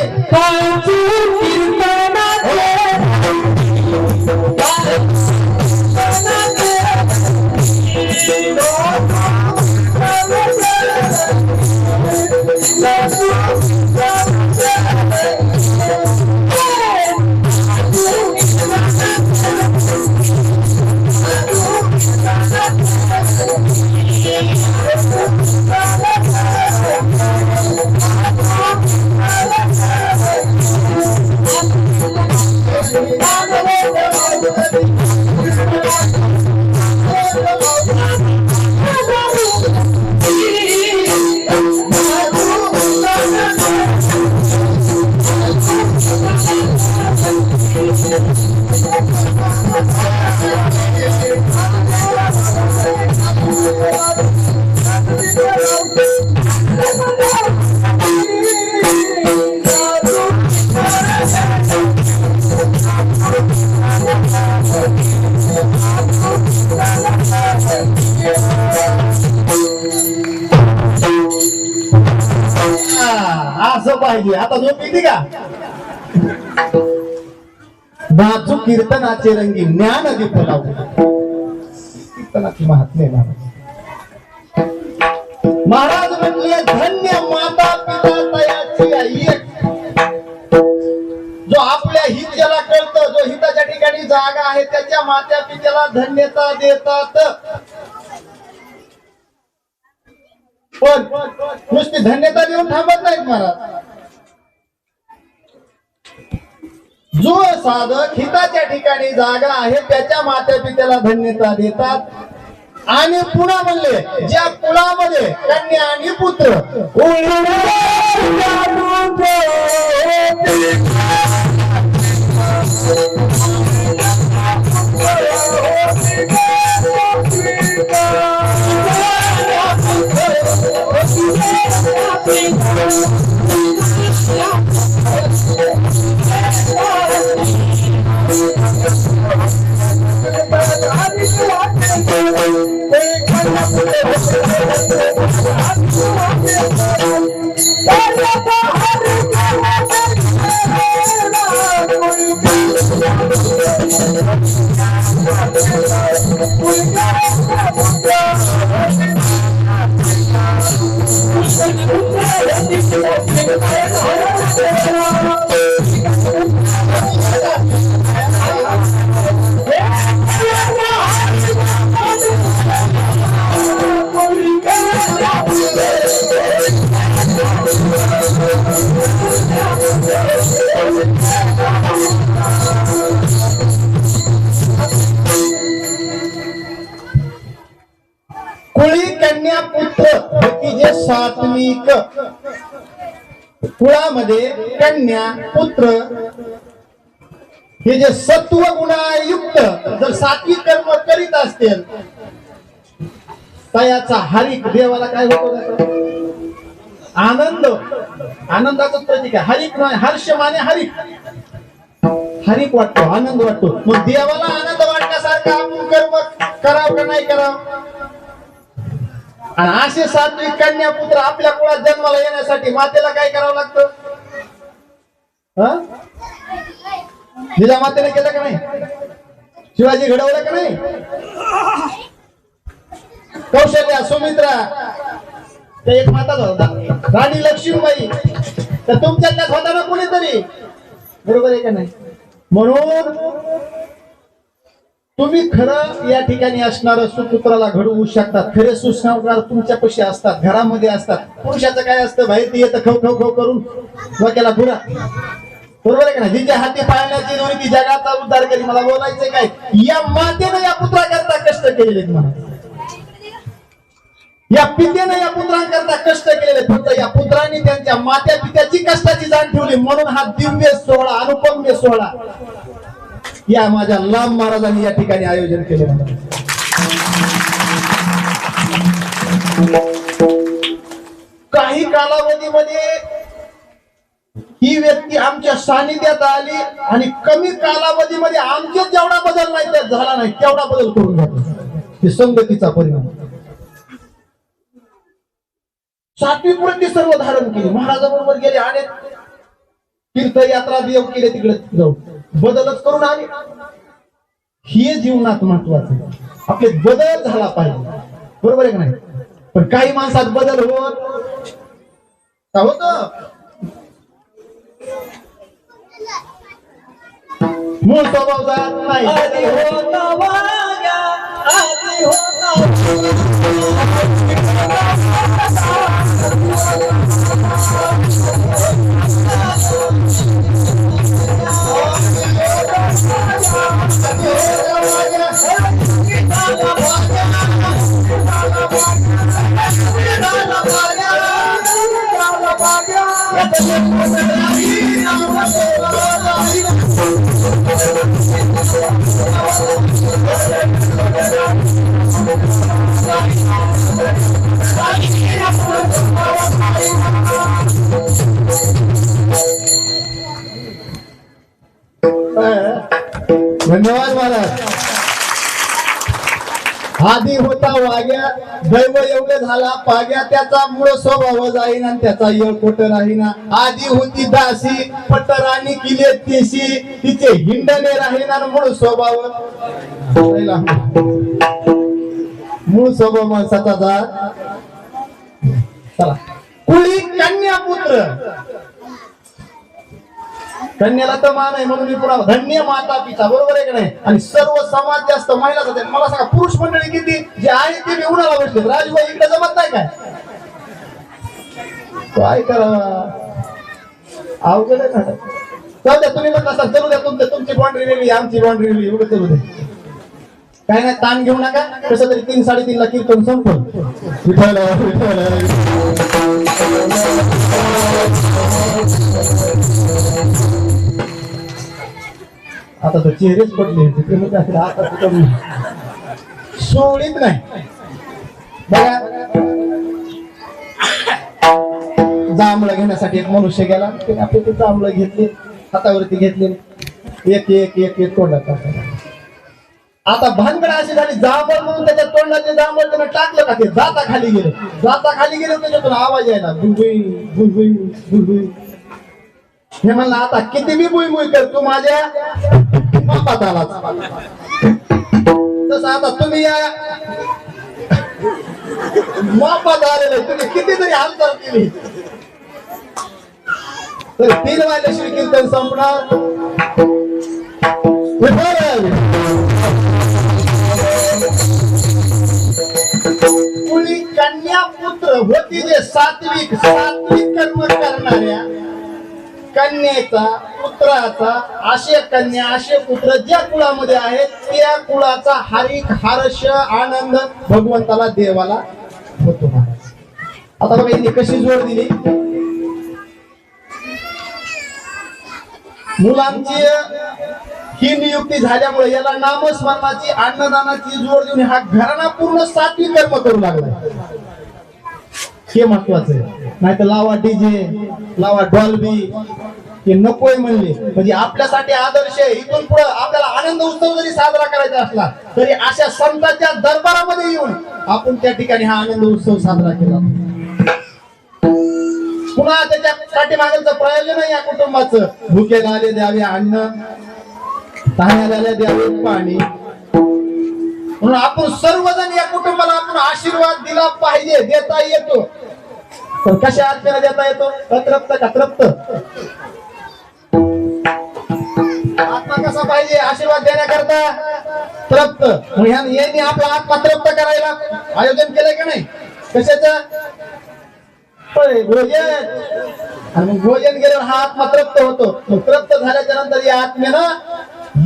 असं पाहिजे आता झोप येते का नाचू कीर्तनाचे रंगी ज्ञान दीप लावू. कीर्तनाची महात्म्य महाराज म्हणले धन्य माता पिता तयाची आई. जो आपल्या हित ज्याला कळतं, जो हिताच्या ठिकाणी जागा आहे त्याच्या मात्या पित्याला धन्यता देतात. पण नुसती धन्यता देऊन थांबत नाहीत महाराज. जो साधक हिताच्या ठिकाणी जागा आहे त्याच्या मात्या पित्याला धन्यता देतात. आणि पुन्हा म्हणले ज्या कुळामध्ये कन्या आणि पुत्र कुळी कन्या पुत्र जे सात्विक. कुळामध्ये कन्या पुत्र हे जे सत्व गुणायुक्त जर सात्विक कर्म करीत असतील तयाचा हरिक देवाला काय होतो? आनंद. आनंदाचं प्रतीक आहे. हरिक नाही, हर्ष माने हरिक. हरिक वाटतो, आनंद वाटतो. मग देवाला आनंद वाटण्यासारखं आपण कर्म करावं का नाही करावं? आणि असे सात्विक कन्या पुत्र आपल्या कुळात जन्माला येण्यासाठी मातेला काय करावं लागतं? जिजामातेने केलं का नाही? शिवाजी घडवलं का नाही? कौशल्या, सुमित्रा, त्या एक माता होता राणी लक्ष्मीबाई, तर तुमच्यातल्याच होता ना कोणीतरी. बरोबर आहे का नाही? म्हणून तुम्ही खरं या ठिकाणी असणारं सुपुत्राला घडवू शकतात. खरे सुसंस्कार तुमच्यापाशी असतात, घरामध्ये असतात. पुरुषाचं काय असतं? बाहेर ते येतं खव खव खव करून डोक्याला पुरा. बरोबर आहे का नाही? जिच्या हाती पाळण्याची दोरी ती जगाचा उद्धार करी. मला बोलायचं काय, या मातेनं या पुत्राकरता कष्ट केलेले म्हणा. या पित्याने या पुत्रांकरता कष्ट केलेले. फक्त या पुत्रांनी त्यांच्या मात्या पित्याची कष्टाची जाण ठेवली. म्हणून हा दिव्य सोहळा, अनुपम्य सोहळा या माझ्या लांब महाराजांनी या ठिकाणी आयोजन केले. काही कालावधीमध्ये ही व्यक्ती आमच्या सानिध्यात आली आणि कमी कालावधीमध्ये आमच्यात जेवढा बदल नाही त्यात झाला नाही तेवढा बदल करून जातो. हे संगतीचा परिणाम. सात्विक वृत्ती सर्व धारण केली. महाराजांबरोबर गेले, अनेक तीर्थयात्रा देव केले, तिकडे जाऊ बदलच करून आले. हे जीवनात महत्वाचं. आपले बदल झाला पाहिजे. बरोबर आहे का नाही? पण काही माणसात बदल होत मूळ स्वभाव जात नाही. धन्यवाद महाराज. आधी होता वाग्या दैव एवढं झाला पाग्या त्याचा मूळ स्वभाव जाईना आणि त्याचा येळकोट राहीना आधी होती दासी पटराणी किले तेशी तिचे हिंडणे राहीना आणि मूळ स्वभाव मूळ स्वभाव माणसाचा जा चला कुळी कन्या पुत्र कन्याला तर मान आहे म्हणून मी पुन्हा धन्य माता पिता बरोबर आहे का नाही आणि सर्व समाज जास्त महिलाच होते मला सांगा पुरुष मंडळी किती जे आहे ते मी उन्हाला बसले राजबाई इकडे जमत नाही काय करावा अवघड आहे ना जाऊ द्या तुम्ही म्हणता सर चलू द्या तुमची बाउंड्री वेगळी आमची बाउंड्री वेगळी एवढं चलू द्या काय नाही ताण घेऊ नका कसं तरी 3-3:30 ला कीर्तन संपल विठ्ठल आता तो चेहरेच पडले तिथे मग असेल आता कुठं सोडीत नाही बघा जांभळं घेण्यासाठी एक मनुष्य गेला आपले ते जांभळं घेतले हातावरती घेतले एक एक एक एक तोंडात टाकले आता भानगड अशी झाली जांभळ म्हणून त्याच्या तोंडाचे जांभळ त्यानं टाकलं का ते जाता खाली गेलं त्याच्यातून आवाज यायला बुलबुई बुलबुई बुलबुई हे म्हणलं आता किती मी बुई बुई कर तू माझ्या बापात आला तसं आता तुम्ही या बापात आलेलं तुम्ही कितीतरी हालचाल केली तर 3 वाजल्याशिवाय कीर्तन संपणार कुळी कन्या पुत्र होती जे सात्विक कर्म करणाऱ्या कन्याचा पुत्राचा असे कन्या असे पुत्र ज्या कुळामध्ये आहेत त्या कुळाचा हरिक हर्ष आनंद भगवंताला देवाला होतो महाराज आता बघा यांनी कशी जोड दिली मुलांची ही नियुक्ती झाल्यामुळे याला नामस्मरणाची अन्नदानाची जोड देऊन हा घराणा पूर्ण सात्विक कर्म करू लागला हे महत्वाचं आहे नाही तर लावा डीजे लावा डॉल्बी हे नकोय म्हणले म्हणजे आपल्यासाठी आदर्श आहे इथून पुढे आपल्याला आनंद उत्सव जरी साजरा करायचा असला तरी अशा संतांच्या दरबारामध्ये येऊन आपण त्या ठिकाणी हा आनंद उत्सव साजरा केला पुन्हा त्याच्या पाठीमागचं प्रयोजन आहे या कुटुंबाचं भुकेला आले द्यावे अन्न तहाण्याला द्यावे पाणी म्हणून आपण सर्वजण या कुटुंबाला आपण आशीर्वाद दिला पाहिजे देता येतो पण कशा आत्म्याला देता येतो अतृप्त का तृप्त आत्मा कसा पाहिजे आशीर्वाद देण्याकरता तृप्त यांनी आपला आत्मा तृप्त करायला आयोजन केलंय का नाही कशाच भोजन आणि मग भोजन गेल्यावर हा आत्मा तृप्त होतो मग तृप्त झाल्याच्या नंतर या आत्म्यानं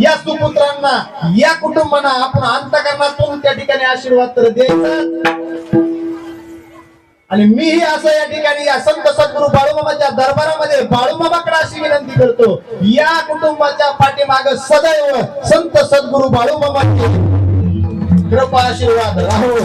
या सुपुत्रांना या कुटुंबांना आपण अंतःकरणातून त्या ठिकाणी आशीर्वाद तर द्यायचा आणि मीही असं या ठिकाणी या संत सद्गुरू बाळूमामाच्या दरबारामध्ये बाळूमामाकडे अशी विनंती करतो या कुटुंबाच्या पाठीमागे सदैव संत सद्गुरू बाळूमामाचे कृपा आशीर्वाद राहो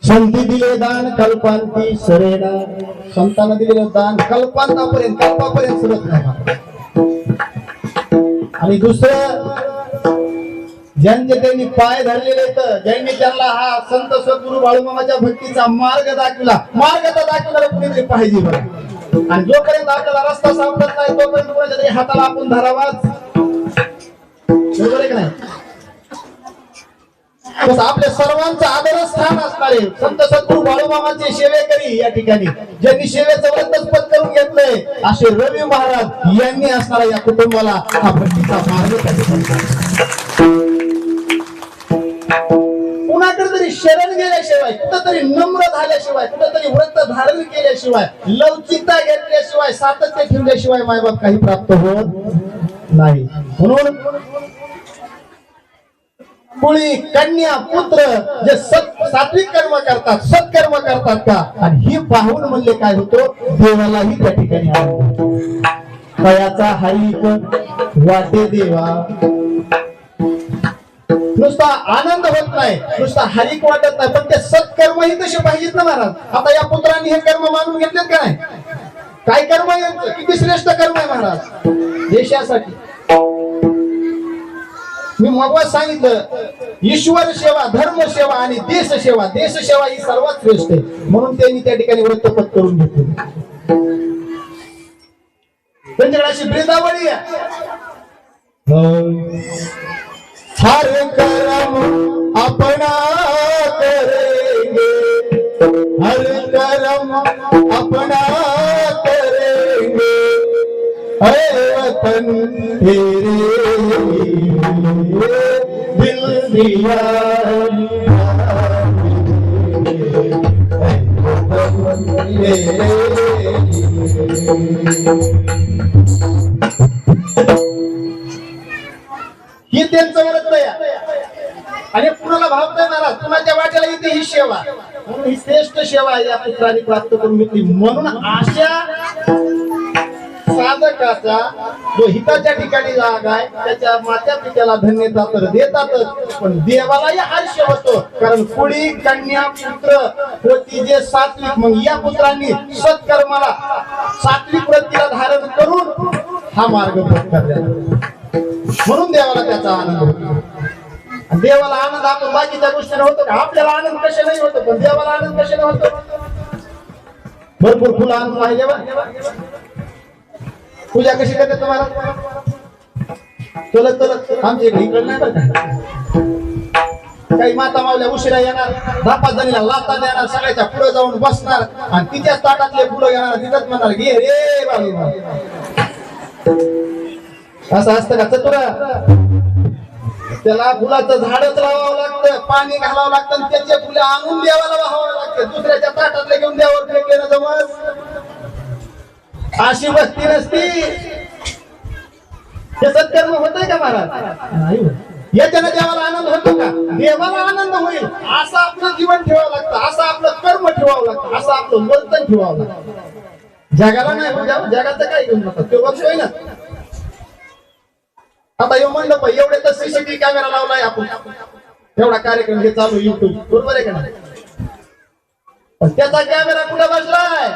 संती दिले दान कल्पांती सरेना संतांना दिलेलं दान कल्पांतापर्यंत कल्पापर्यंत सुरत नाही आणि दुसरं ज्यांचे त्यांनी पाय धरलेले आहेत, ज्यांनी त्यांना हा संत सद्गुरू बाळूमामाच्या भक्तीचा मार्ग दाखविला, मार्ग तर दाखविणारा कुणीतरी पाहिजे बरं. आणि जोपर्यंत आपल्याला रस्ता सापडत नाही तोपर्यंत कोणाच्या तरी हाताला आपण धरावाच, बरोबर आहे का नाही? बस आपल्या सर्वांचं आदरस्थान असणारे संत सद्गुरू बाळूमामाचे सेवेकरी या ठिकाणी ज्यांनी सेवेचं व्रतच पत्करून घेतलंय असे रवी महाराज यांनी असणारा या कुटुंबाला हा भक्तीचा मार्ग कुणाकडे तरी शरण गेल्याशिवाय, कुठंतरी नम्र झाल्याशिवाय, कुठंतरी व्रत धारण केल्याशिवाय, लवचिकता घेतल्याशिवाय, सातत्य ठेवल्याशिवाय मायबाप काही प्राप्त होत नाही. म्हणून मुली, कन्या, पुत्र जे सात्विक कर्म करतात, सत्कर्म करतात का, आणि ही पाहून म्हणले काय होतो, देवालाही त्या ठिकाणी कयाचा हरिक वाटे देवा. नुसता आनंद होत नाही, नुसता हरिक वाटत नाही, पण ते सत्कर्मही तसे पाहिजेत ना महाराज. आता या पुत्रांनी हे कर्म मानून घेतलेत का नाही? काय कर्म आहे, किती श्रेष्ठ कर्म आहे महाराज देशासाठी. मी मगच सांगितलं, ईश्वर सेवा, धर्म सेवा आणि देश सेवा, देश सेवा ही सर्वात श्रेष्ठ आहे. म्हणून त्यांनी त्या ठिकाणी व्रतपत करून घेतले. त्यांच्याकडे अशी ब्रिदावळी आहे, हर कर्म अपना करेंगे, हर कर्म अपना करेंगे, ऐ वतन तेरे दिल दिया, ही त्यांचं व्रत आहे. आणि कुणाला भाव नाही महाराज, कुणाच्या वाट्याला येते ही सेवा. म्हणून ही श्रेष्ठ सेवा या पुत्रांनी प्राप्त करून घेतली. म्हणून अशा साधकाचा जो हिताच्या ठिकाणी जागा आहे त्याच्या मात्या पित्याला धन्यता तर देतातच, पण देवालाही हर्ष होतो. कारण कुळी, कन्या, पुत्र होती जे सात्विक. मग या पुत्रांनी सत्कर्माला, सात्विक वृत्तीला धारण करून हा मार्ग पत्करला. म्हणून देवाला त्याचा आनंद होतो. देवाला आनंद आपण बाकीच्या गोष्टीने होतो का? आपल्याला आनंद कशा नाही होतो, पण देवाला आनंद कशाने होतो? भरपूर फुलं आणून पाहिजे बा. पूजा कशी करते तुम्हाला? चलत चलत आमच्या इकडे इकडे नाही बरं. काही माता मावल्या उशिरा येणार, 10-5 जणीला लाथा देणार, सगळ्याच्या पुढे जाऊन बसणार आणि तिच्याच ताटातले फुलं घेणार, तिथंच म्हणणार घे रे बाबा. असं असतं का चतुरा? त्याला फुलाचं झाडच लावावं लागतं, पाणी घालावं लागतं, त्याचे फुले आणून देवाला वाहावं लागतं. दुसऱ्याच्या ताटातले घेऊन देवावर फेकले ना जवळ अशी वस्ती नसती. हे सत्कर्म होतंय का महाराज? याच्यानं देवाला आनंद होतो का? देवाला आनंद होईल असं आपलं जीवन ठेवावं लागतं, असं आपलं कर्म ठेवावं लागतं, असं आपलं वर्तन ठेवावं लागतं. जगाला नाही हो, जगाचं काय घेऊन जातात ते बघतोय ना. आता येऊ म्हणलं पाहिजे एवढे तर सीसीटीव्ही कॅमेरा लावलाय आपण, एवढा कार्यक्रम हे चालू युट्यूब, बरोबर आहे का नाही? पण त्याचा कॅमेरा कुठे बसलाय?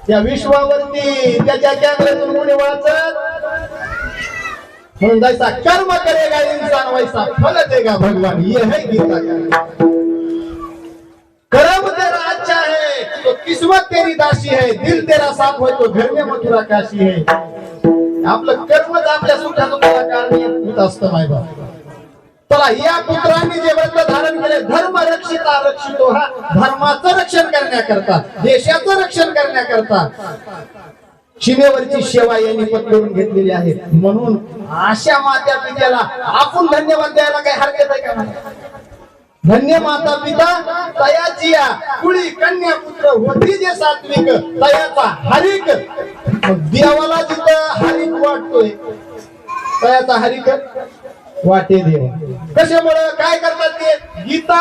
त्या विश्वावरती त्याच्या कॅमेऱ्यातून कोणी वाचत. म्हणून जैसा कर्म करेगा इंसान वैसा फल देगा भगवान, ये है गीता का. कर्म तेरा अच्छा है तो किस्मत तेरी दासी है, दिल तेरा साफ हो तो घर में मथुरा काशी है. आपलं कर्मच आपल्या सुखाचं कारणीभूत असतं माय बाप. चला, या पुत्रांनी जे व्रत धारण केले, धर्म रक्षिता रक्षितो, हा धर्माचं रक्षण करण्याकरता, देशाचं रक्षण करण्याकरता सीमेवरची सेवा यांनी पत्करून घेतलेली आहे. म्हणून अशा माता पित्याला आपण धन्यवाद द्यायला काही हरकत आहे का? धन्य माता पिता तयाचिया, कुळी, कन्या, पुत्र होती जे सात्विक, तयाचा हरिक. देवाला जिथं हरिक वाटतोय, तयाचा हरिक वाटे देव. कशामुळे? काय करतात ते? गीता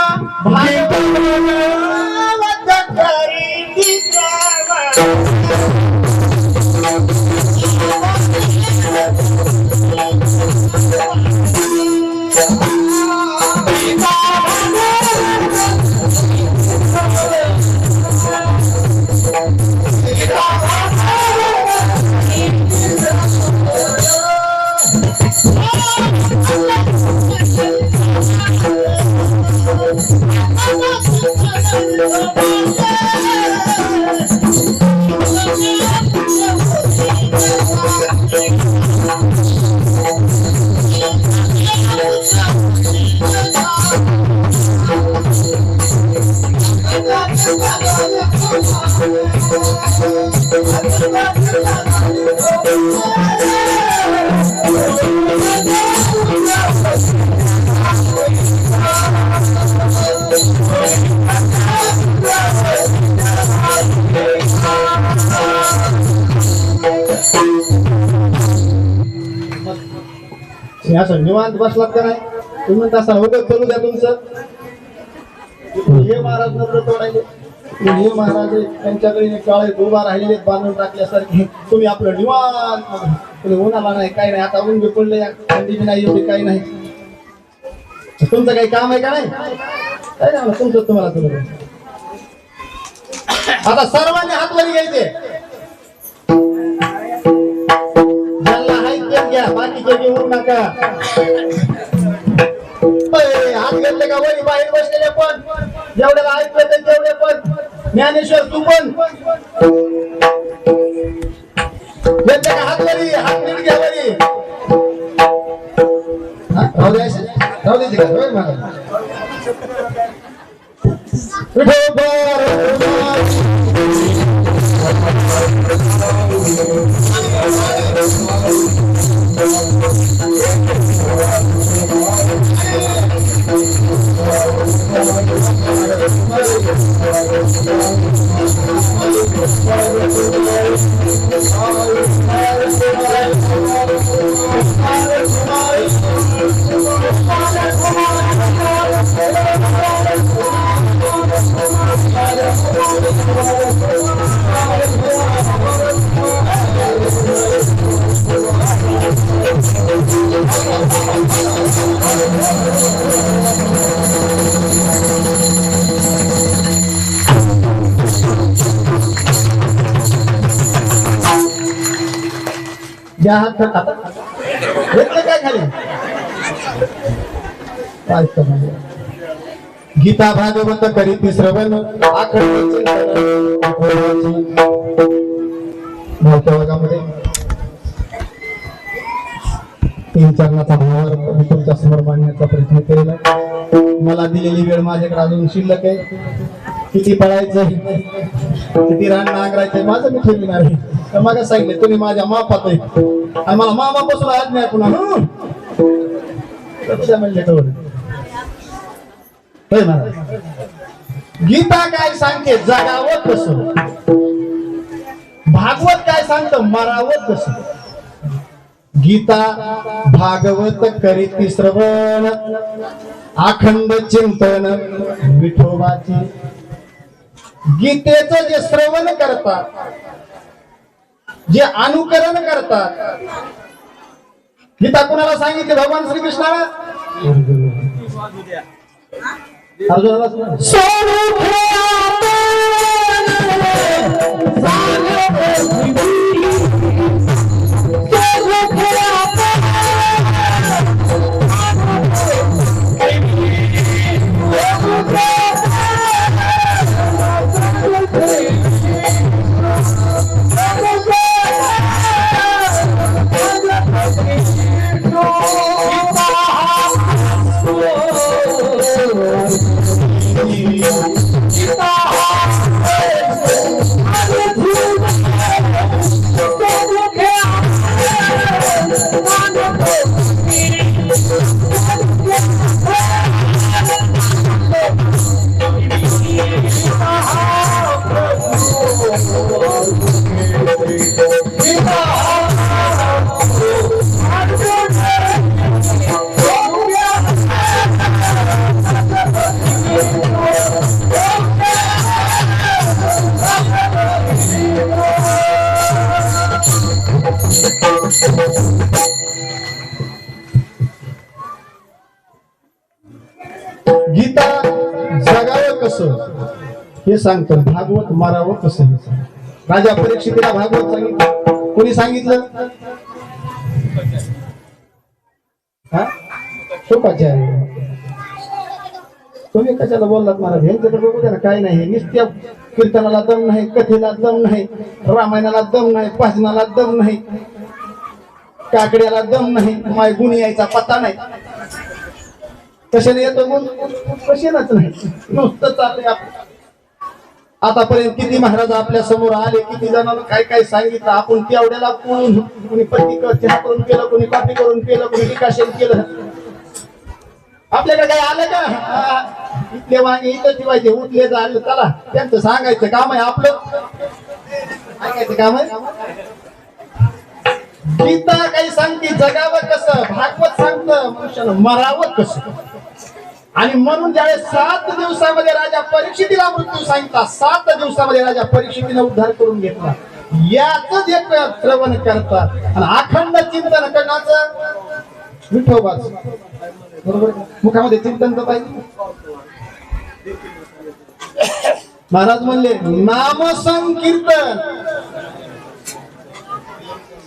असं निवांत बसलात का नाही तुम्ही म्हणता असं होतं करू द्या तुमचं हे महाराज नंतर तोडायले हे महाराज त्यांच्याकडे काळे उभा राहिलेले बांधून टाकल्यासारखे तुम्ही आपलं निवांत तुम्ही उन्हाला नाही काही नाही आता ऊन बी पडले थंडी बी नाही एवढी काही नाही तुमचं काही काम आहे का नाही काय नाही तुमचं तुम्हाला तुला आता सर्वांनी हातवरी घ्यायचे ज्यांना हात घेत घ्या बाकीचे घेऊ नका हात घेतले का वरी बाहेर बसलेले पण जेवढ्याला ऐकले तेवढे पण ज्ञानेश्वर तू पण घेतले का हात वरी हात नीट घ्या वरी राहू द्यायचे राहू द्यायचे का होय मला या हात आता घेतलं काय खाली काय करणार गीता भागवत करीती श्रवण भावच्या वर्गामध्ये तीन चरणाचा भावार्थ मी तुमच्या समोर मांडण्याचा प्रयत्न केलेला मला दिलेली वेळ माझ्याकडे अजून शिल्लक आहे किती पळायचं किती रान नांगरायचंय माझं मी ठेवणार आहे तर मग सांगितले तुम्ही माझ्या मापात आहे आणि मला मामापासून आज नाही पुन्हा म्हणले गीता काय सांगते जगावं कसं भागवत काय सांगतं मरावं कसं गीता भागवत करीती श्रवण अखंड चिंतन विठोबाची गीतेचं जे श्रवण करतात जे अनुकरण करतात गीता कुणाला सांगितले भगवान श्रीकृष्णाला अर्जुनाला गीता जगावं कसं हे सांगतं भागवत मारावं कसं हे सांगतं राजा परीक्षितीला भागवत सांगितलं कोणी सांगितलं शुकाचार्य तुम्ही कशाला बोललात मला ह्यांच्याकडे बघू द्या ना. काय नाही नित्य कीर्तनाला दम नाही, कथेला दम नाही, रामायणाला दम नाही, भजनाला दम नाही, काकड्याला दम नाही, माय गुण यायचा पत्ता नाही. कशाने येतो गुण? कशानेच नाही, नुसतं चाललंय. आतापर्यंत किती महाराज आपल्या समोर आले, किती जणांना काय काय सांगितलं. आपण तेवढ्याला कोणी चहा करून केलं, कोणी कॉफी करून केलं, कोणी विकाशन केलं. आपल्याकडे काय आलं का? इथले वाणी इथं ठेवायचे, उठले झाले चला त्यांचं सांगायचं काम आहे, आपलं सांगायचं काम आहे. गीता काही सांगते जगावं कसं, भागवत सांगतं मनुष्यानं मरावं कसं. आणि म्हणून ज्यावेळेस 7 दिवसामध्ये राजा परीक्षितीला मृत्यू सांगितला, 7 दिवसामध्ये राजा परीक्षितीने उद्धार करून घेतला. याच एक श्रवण करतात आणि अखंड चिंतन करण्याचं विठोबाच बरोबर. मुखामध्ये चिंतन तर पाहिजे. महाराज म्हणले नाम संकीर्तन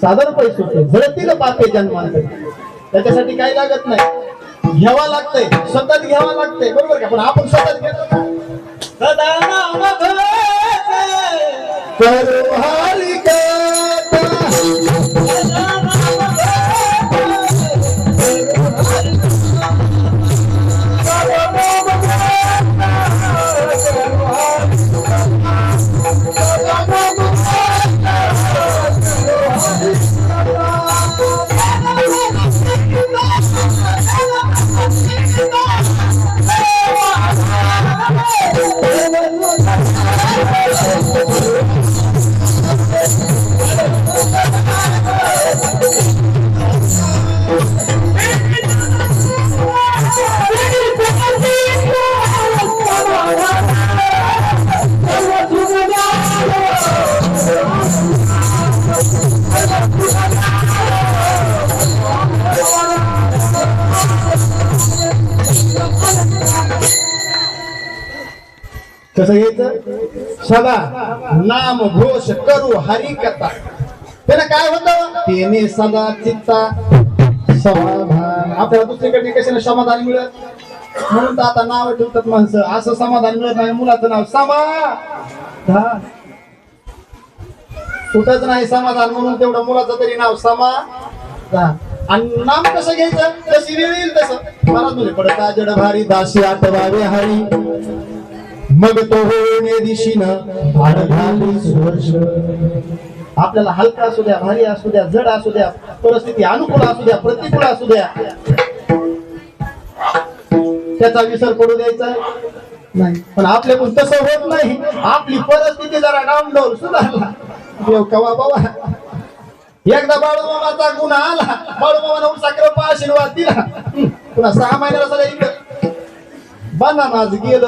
साधारण पैसे होते, झडतील पापे जन्मांत. त्याच्यासाठी काही लागत नाही, घ्यावा लागतंय, सतत घ्यावा लागतंय बरोबर का. पण आपण सतत घेतो सदा नाम घ्यायचे, करू हरी कथा. कसं घ्यायचं? सदा नाम घोष करू हरी कथा. त्याला काय होतं? त्याने सदा चित्ता समाधान. आपल्याला दुसरीकडे कशाने समाधान मिळत? म्हणून तर आता नाव ठेवतात माणसं. असं समाधान मिळत नाही. मुलाचं नाव समाधान, कुठंच नाही समाधान, म्हणून तेवढं मुलाचं तरी नाव समाधान. आणि नाम कसं घ्यायचं? जशी वेळ येईल तसं. महाराज म्हणजे पडता जड भारी दासी आठवावे हरी, मग तो होणे दिशीनं भाड घाली सुवर्ष. आपल्याला हलका असू द्या, भारी असू द्या, जड असू द्या, परिस्थिती अनुकूल असू द्या, प्रतिकूल असू द्या, त्याचा विसर पडू द्यायचा नाही. पण आपल्याकडून तसं होत नाही. आपली परिस्थिती जरा डाऊनडोल सुधारला देव कवा बाबा. एकदा बाळूमामाचा गुन्हा आला, बाळूमामाने उसा कृपा आशीर्वाद दिला, पुन्हा 6 महिन्याला सगळं इकडं बना माझ गेलं.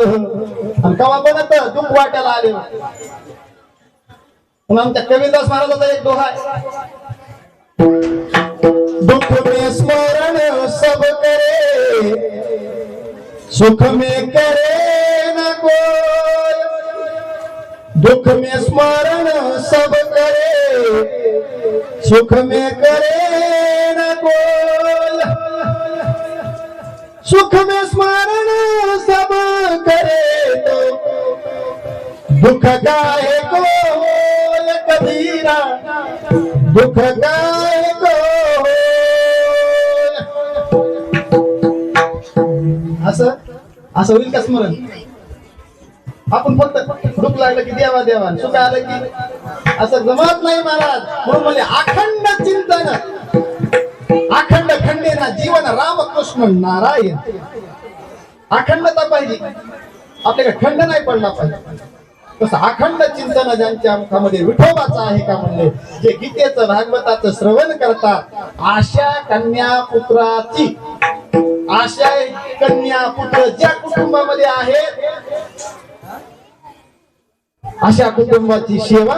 आणि कवा बनत दुःख वाट्याला आले. आमच्या कविदास महाराजाचा एक दोहा आहे, दुःख में स्मरण सब करे, सुख में करे न कोई. दुख में स्मरण सब करे, सुख में करे न कोई. सुख में स्मरण सब करे तो दुख काहे को कबीरा, दुख काहे को. असं असं होईल का स्मरण? आपण फक्त दुःख लागलं की देवा देवा, सुख आलं की असं जमत नाही महाराज. म्हणून म्हणजे अखंड चिंतन, अखंड खंडेना जीवन रामकृष्ण नारायण. अखंडता पाहिजे आपल्याकडे, खंड नाही पडला पाहिजे. तसं अखंड चिंतन ज्यांच्या मुखामध्ये विठोबाचं आहे का म्हणले, जे गीतेचं भागवताचं श्रवण करतात, आशा कन्या पुत्राची, आशा कन्या पुत्र ज्या कुटुंबामध्ये आहेत अशा कुटुंबाची सेवा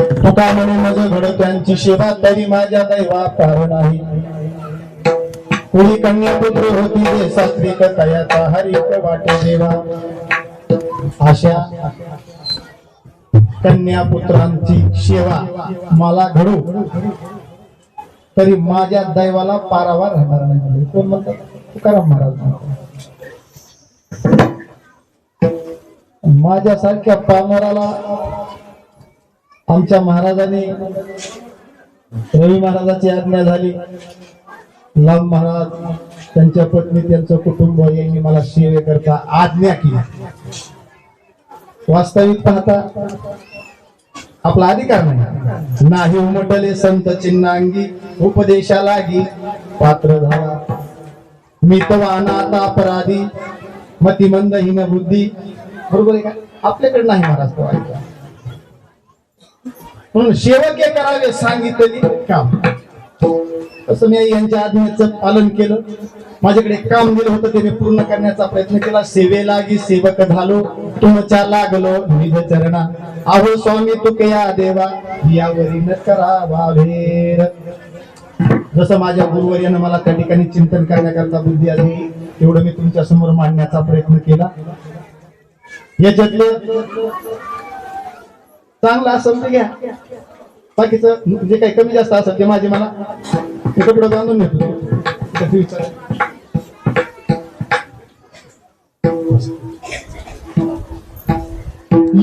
तुका म्हणे मज घडत्यांची सेवा तरी माझ्या दैवा पार नाही. कुणी कन्यापुत्र होती जे सात्विक तयाचा हरिक वाटे देवा. अशा कन्यापुत्रांची सेवा मला घडू तरी माझ्या दैवाला पारावार राहणार नाही. कोण म्हणतात? तुकाराम महाराज म्हणतात. माझ्यासारख्या पामराला आमच्या महाराजांनी रवी महाराजाची आज्ञा झाली. लाभ महाराज त्यांच्या पत्नी त्यांचं कुटुंब यांनी मला सेवेकरता आज्ञा केली. वास्तविक पाहता आपला अधिकार नाही उमटले संत चिन्हांगी उपदेशा लागी पात्र झाला. मी तो अनाथ अपराधी मतिमंद हीन बुद्धी. बरोबर आहे का? आपल्याकडे नाही महाराज तो ऐका. म्हणून सेवके करावे सांगितले काम. असं मी यांच्या आज्ञेचं पालन केलं. माझ्याकडे काम दिलं होतं ते मी पूर्ण करण्याचा प्रयत्न केला. सेवेलागी सेवक झालो तुमच्या लागलो निज चरणा. अहो स्वामी तुके या देवा यावरी न करावा भेर. जसं माझ्या गुरुवर्यानं मला त्या ठिकाणी चिंतन करण्याकरता बुद्धी आली तेवढं मी तुमच्या समोर मांडण्याचा प्रयत्न केला. याच्यातलं चांगलं असेल ते घ्या, बाकीचं जे काही कमी जास्त असेल ते माझे मला कपडे बांधून घेतो.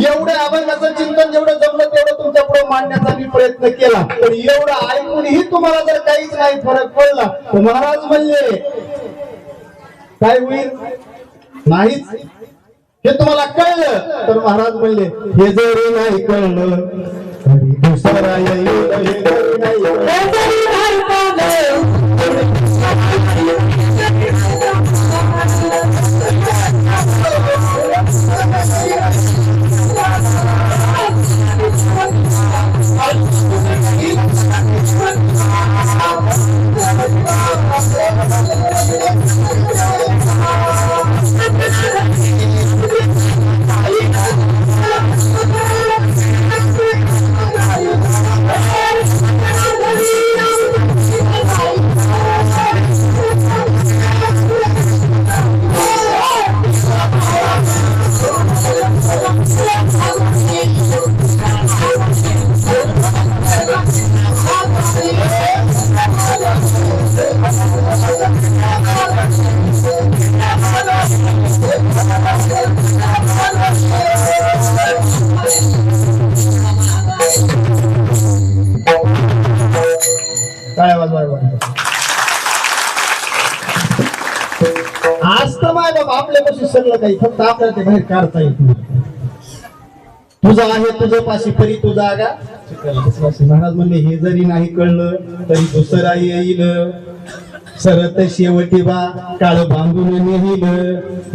एवढं अभंगाचं चिंतन जेवढं जमलं तेवढं तुमच्या पुढे मांडण्याचा मी प्रयत्न केला. पण एवढं ऐकूनही तुम्हाला जर काहीच नाही फरक पडला तर महाराज म्हणले काय होईल? नाहीच. हे तुम्हाला कळलं तर महाराज म्हणले हे जरी नाही कळलं तरी दुसरा येईल, हे जरी नाही कळलं काय आवाज आज तर माय बाबा आपल्यापाशी सगळं काही फक्त आपल्याला ते बाहेर काढता येत नाही. तुझं आहे तुझं पाशी परी तुझा आगा महाराज म्हणले हे जरी नाही कळलं तरी दुसरा येईल, सरत शेवटी बा काळ बांधून नेईल,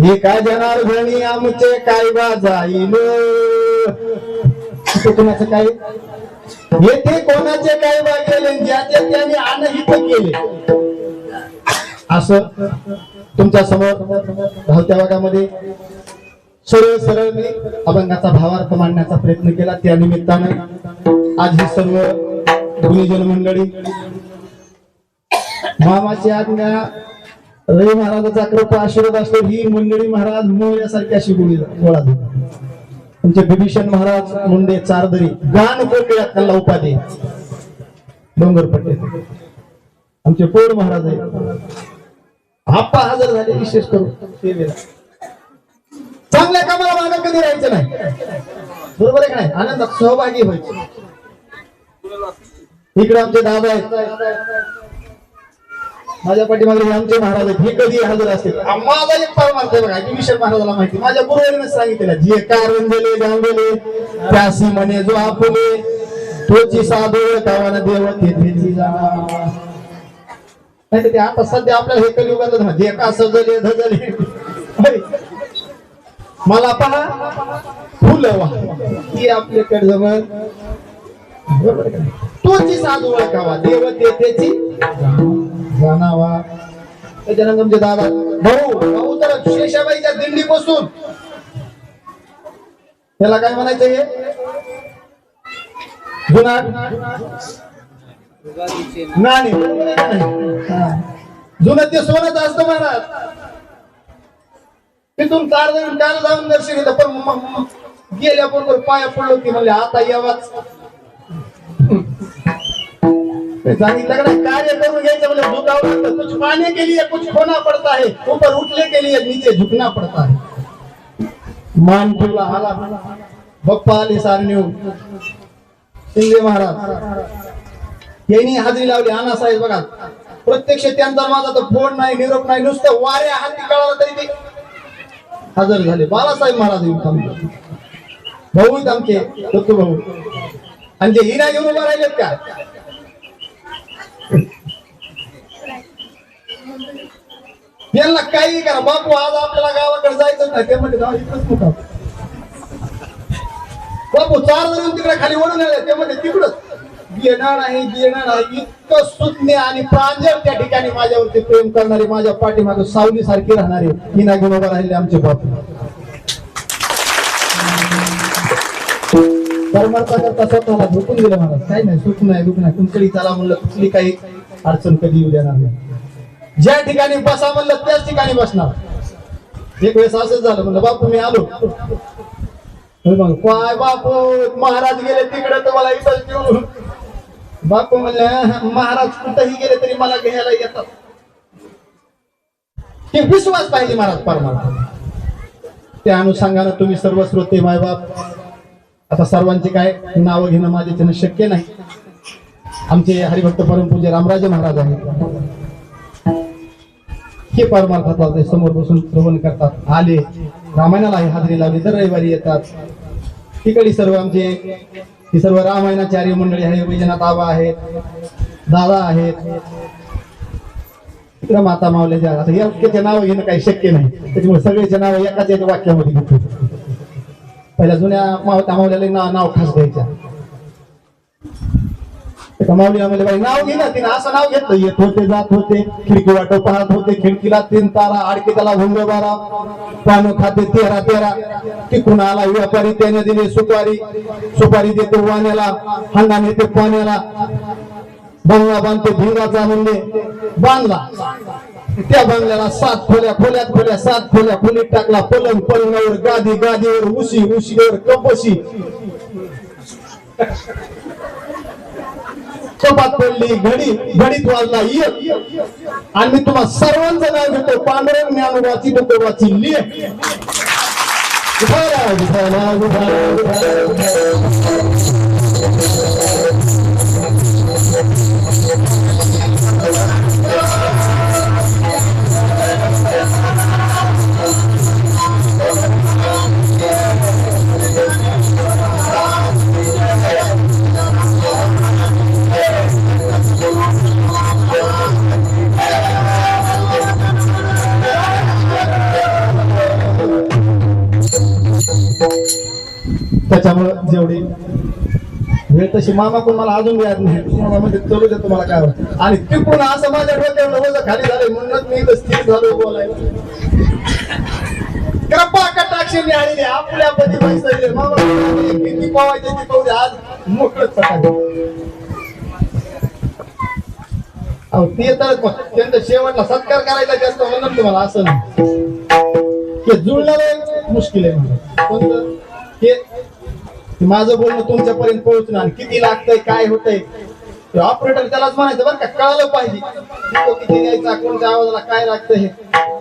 हे काय जाणार घणी आमचे काय बा जाईल. कोणाचं काय येथे कोणाचे काय बा गेले ज्याचे त्याने अनहित केले. असं तुमच्या समोर धावत्या भागामध्ये सरळ सरळ मी अभंगाचा भावार्थ मांडण्याचा प्रयत्न केला. त्या निमित्तानं आज ही सर्व गुणीजन मंडळी मामाची आज्ञा रवी महाराजाचा कृपा आशीर्वाद असतो ही मंडळी महाराज मोहऱ्यासारखी अशी गोळा देतात. तुमचे बिभीषण महाराज मुंडे चारदरी गान कोकिळ्यात त्यांना उपाधी डोंगरपट्टे आमचे पोळ महाराज आहे आप्पा हजर झाले विशेष करून सेवेला. चांगल्या कामाला मागं कधी राहायचं नाही बरोबर आहे का नाही, आनंदात सहभागी व्हायचे. इकडे आमचे दादा आहेत माझ्या पाठीमागे हे आमचे महाराज आहेत हे कधी हजर असतील. माझा एक परमार्थ आहे बघा विभीषण महाराजाला माहिती माझ्या गुरुवारीने सांगितलेलं जे कारंजले गांगले त्यासी म्हणे जो आपुले तोची साधू कावाना देव तेथेची जाणार. नाही तर ते आता सध्या आपल्याला हे कलियुगात जे का सजले धजले मला पहा फुलं ती आपल्याकडे जवळ तोची साधू ओळखावा देव तेथेची जाणावा. त्याच्यानंतर आमचे दादा भाऊ तर शेषाबाईच्या दिंडी बसून त्याला काय म्हणायचं हे जुनाट नाणी जुनं ते सोनच असतं महाराज. तिथून कार जाऊन दर्शन घेतं पण गेल्याबरोबर पाया पडलो की म्हणले आता यावाच सांगितलं का कार्य करून घ्यायचं म्हणजे झुकावं लागतं. कुछ पाने के लिए कुछ खोना पड़ता है, ऊपर उठने के लिए नीचे झुकना पड़ता है. मान ठेवला हाला बप्पा आले सारण्यू शिंदे महाराज यांनी हाजरी लावली. अण्णा साहेब बघा प्रत्यक्ष त्यांचा माझा तर फोन नाही निरोप नाही नुसतं वाऱ्या हाती कळाला तरी ते हजर झाले. बाळासाहेब महाराज भाऊ आहेत आमचे दत्तू भाऊ आणि जे हिरा घेऊन उभा राहिलेत का यांना काही करा बापू आज आपल्याला गावाकडे जायचं नाही ते म्हणजे बापू 4 जण तिकडे खाली ओढून आले ते म्हणजे तिकडच येणार नाही इतकं सुज्ञ आणि प्रांजळ त्या ठिकाणी माझ्यावरती प्रेम करणारे माझ्या पाठीमागे सावली सारखी राहणारे हिना घेऊन उभा राहिले आमचे बापू. परमार्था करता स्वतःला झोपून गेलं महाराज काही नाही सुख नाही दुःख नाही तुमच्याकडे चला म्हणलं कुठली काही अडचण कधी येऊ देणार नाही. ज्या ठिकाणी बसा म्हणलं त्याच ठिकाणी बसणार. एक वेळेस असंच झालं म्हणलं बापू मी आलो काय बापू महाराज गेले तिकडे तर मला इथंच ठेवून बापू म्हणले महाराज कुठेही गेले तरी मला घ्यायला येतात. हे विश्वास पाहिजे महाराज परमार्थ. त्या अनुषंगाने तुम्ही सर्व श्रोते मायबाप आता सर्वांचे काय नावं घेणं माझ्याच्यानं शक्य नाही. आमचे हरिभक्त परमपूज्य रामराजे महाराज आहेत हे परमार्थाचा समोर बसून श्रवण करतात आले रामायणाला हाजरी लावली, दर रविवारी येतात. तिकडे सर्व आमचे ही सर्व रामायणाचार्य मंडळी आहे. वैजनाथ आबा आहेत, दादा आहेत, इकडे माता मावल्याच्या. आता याचे नाव घेणं काही शक्य नाही, त्याच्यामुळे सगळ्याचे नाव एकाच एका वाक्यामध्ये घेतो. पहिल्या जुन्या मावता मावल्याला नाव खास द्यायच्या. माऊली आम्हाला बाई नाव घे ना, तिने असं नाव घेतलं. येत होते जात होते, खिडकी वाट पाहत होते, खिडकीला 3 तारा, आडकी त्याला भोंग 12, पान खाते 13 तिकून आला व्यापारी, त्याने दिली सुपारी, सुपारी देते वाण्याला, हंडा नेते पाण्याला, बंगला बांधते भिंगाचा म्हणजे बांधला. त्या बंगल्याला 7 खोल्या, खोल्यात खोल्या, 7 खोल्या, खोलीत टाकला पलंग, पलंगावर गादी, गादीवर उशी, उशीवर कपशी, कपात पडली घडी, घडीत वाजला 1. आणि मी तुम्हाला सर्वांचं नाव घेतो, पांडुरंग ज्ञानोबाची तुकोबाची लेख. त्याच्यामुळं जेवढी वेळ तशी मामा कोण मला अजून व्याज नाही. तुम्हाला म्हणजे चलू दे, तुम्हाला काय होतं. आणि तिकडून असं माझ्या डोक्यावर वजन खाली झालंय, म्हणूनच मी इथं स्थिर झालो बोलायला. कृपा कटाक्षाने आलेले आपल्या पती पैसे मामा किती पावायचे ती पाहू दे, आज मोकळच सकाळी. अहो ते तर त्यांचा शेवटला सत्कार करायचा जास्त म्हणून तुम्हाला असं नाही. जुळणारं मुश्किल आहे मला. कोणतं हे माझं बोलणं तुमच्यापर्यंत पोहोचणं, आणि किती लागतंय काय होतंय ऑपरेटर त्यालाच म्हणायचं बरं का, कळलं पाहिजे किती द्यायचा, कोणत्या आवाजाला काय लागतं हे.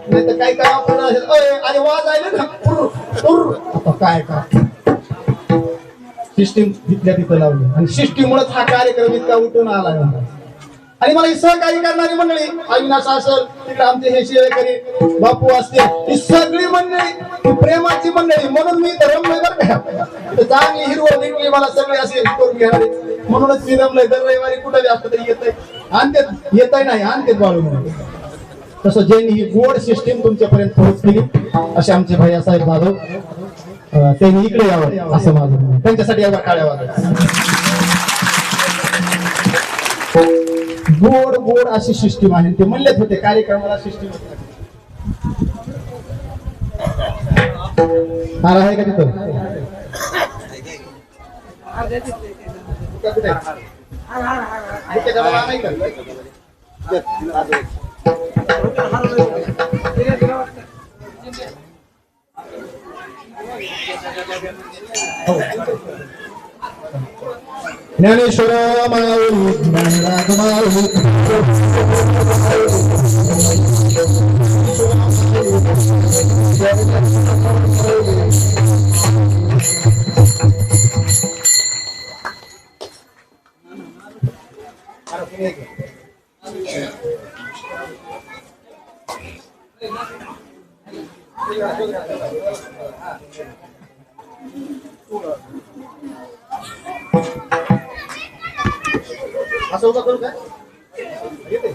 नाही तर काही काय ऑपरेटर आणि वाज आले ना आता काय का सिस्टीम तिथल्या तिथं लावली, आणि सिस्टीममुळेच हा कार्यक्रम इतका उठून आला. आणि मला ही सहकार्य करणारी मंडळी, अविनाश असेल, तिकडे आमचे हे सेवेकरी बापू असते, ही सगळी मंडळी ही प्रेमाची मंडळी. म्हणून मी तर रमलोय बरं का, चांगली हिरवळ निघली मला सगळे असे करून घेणारे, म्हणूनच मी रमलोय. दर रविवारी कुठे असतं तरी येतंय, आणतेच येतंय नाही आणतेच बाळू म्हणून. तसं ज्यांनी ही गोड सिस्टीम तुमच्यापर्यंत पोहोच केली असे आमचे भैयासाहेब जाधव, त्यांनी इकडे यावं असं माझं, त्यांच्यासाठी एवढा काळ्या वाजत. गोड गोड अशी सिस्टीम आहे. ते म्हणलेच होते कार्यक्रमाला सिस्टीम आहे का तिथं. ज्ञानेश्वर माऊली ज्ञानराज माऊली असं उभं करू काय येते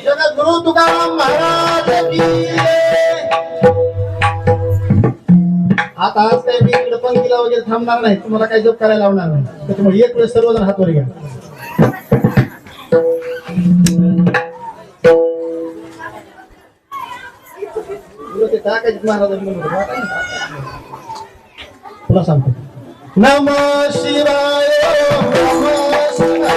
जगद्गुरु तुकाराम महाराज की आता आज काही मी इकडे पंक्तीला वगैरे थांबणार नाही, तुम्हाला काही जप करायला लावणार नाही. त्याच्यामुळे एक वेळेस सर्वजण हातवर घ्या. तुला सांगतो नमः शिवाय नमः शिवाय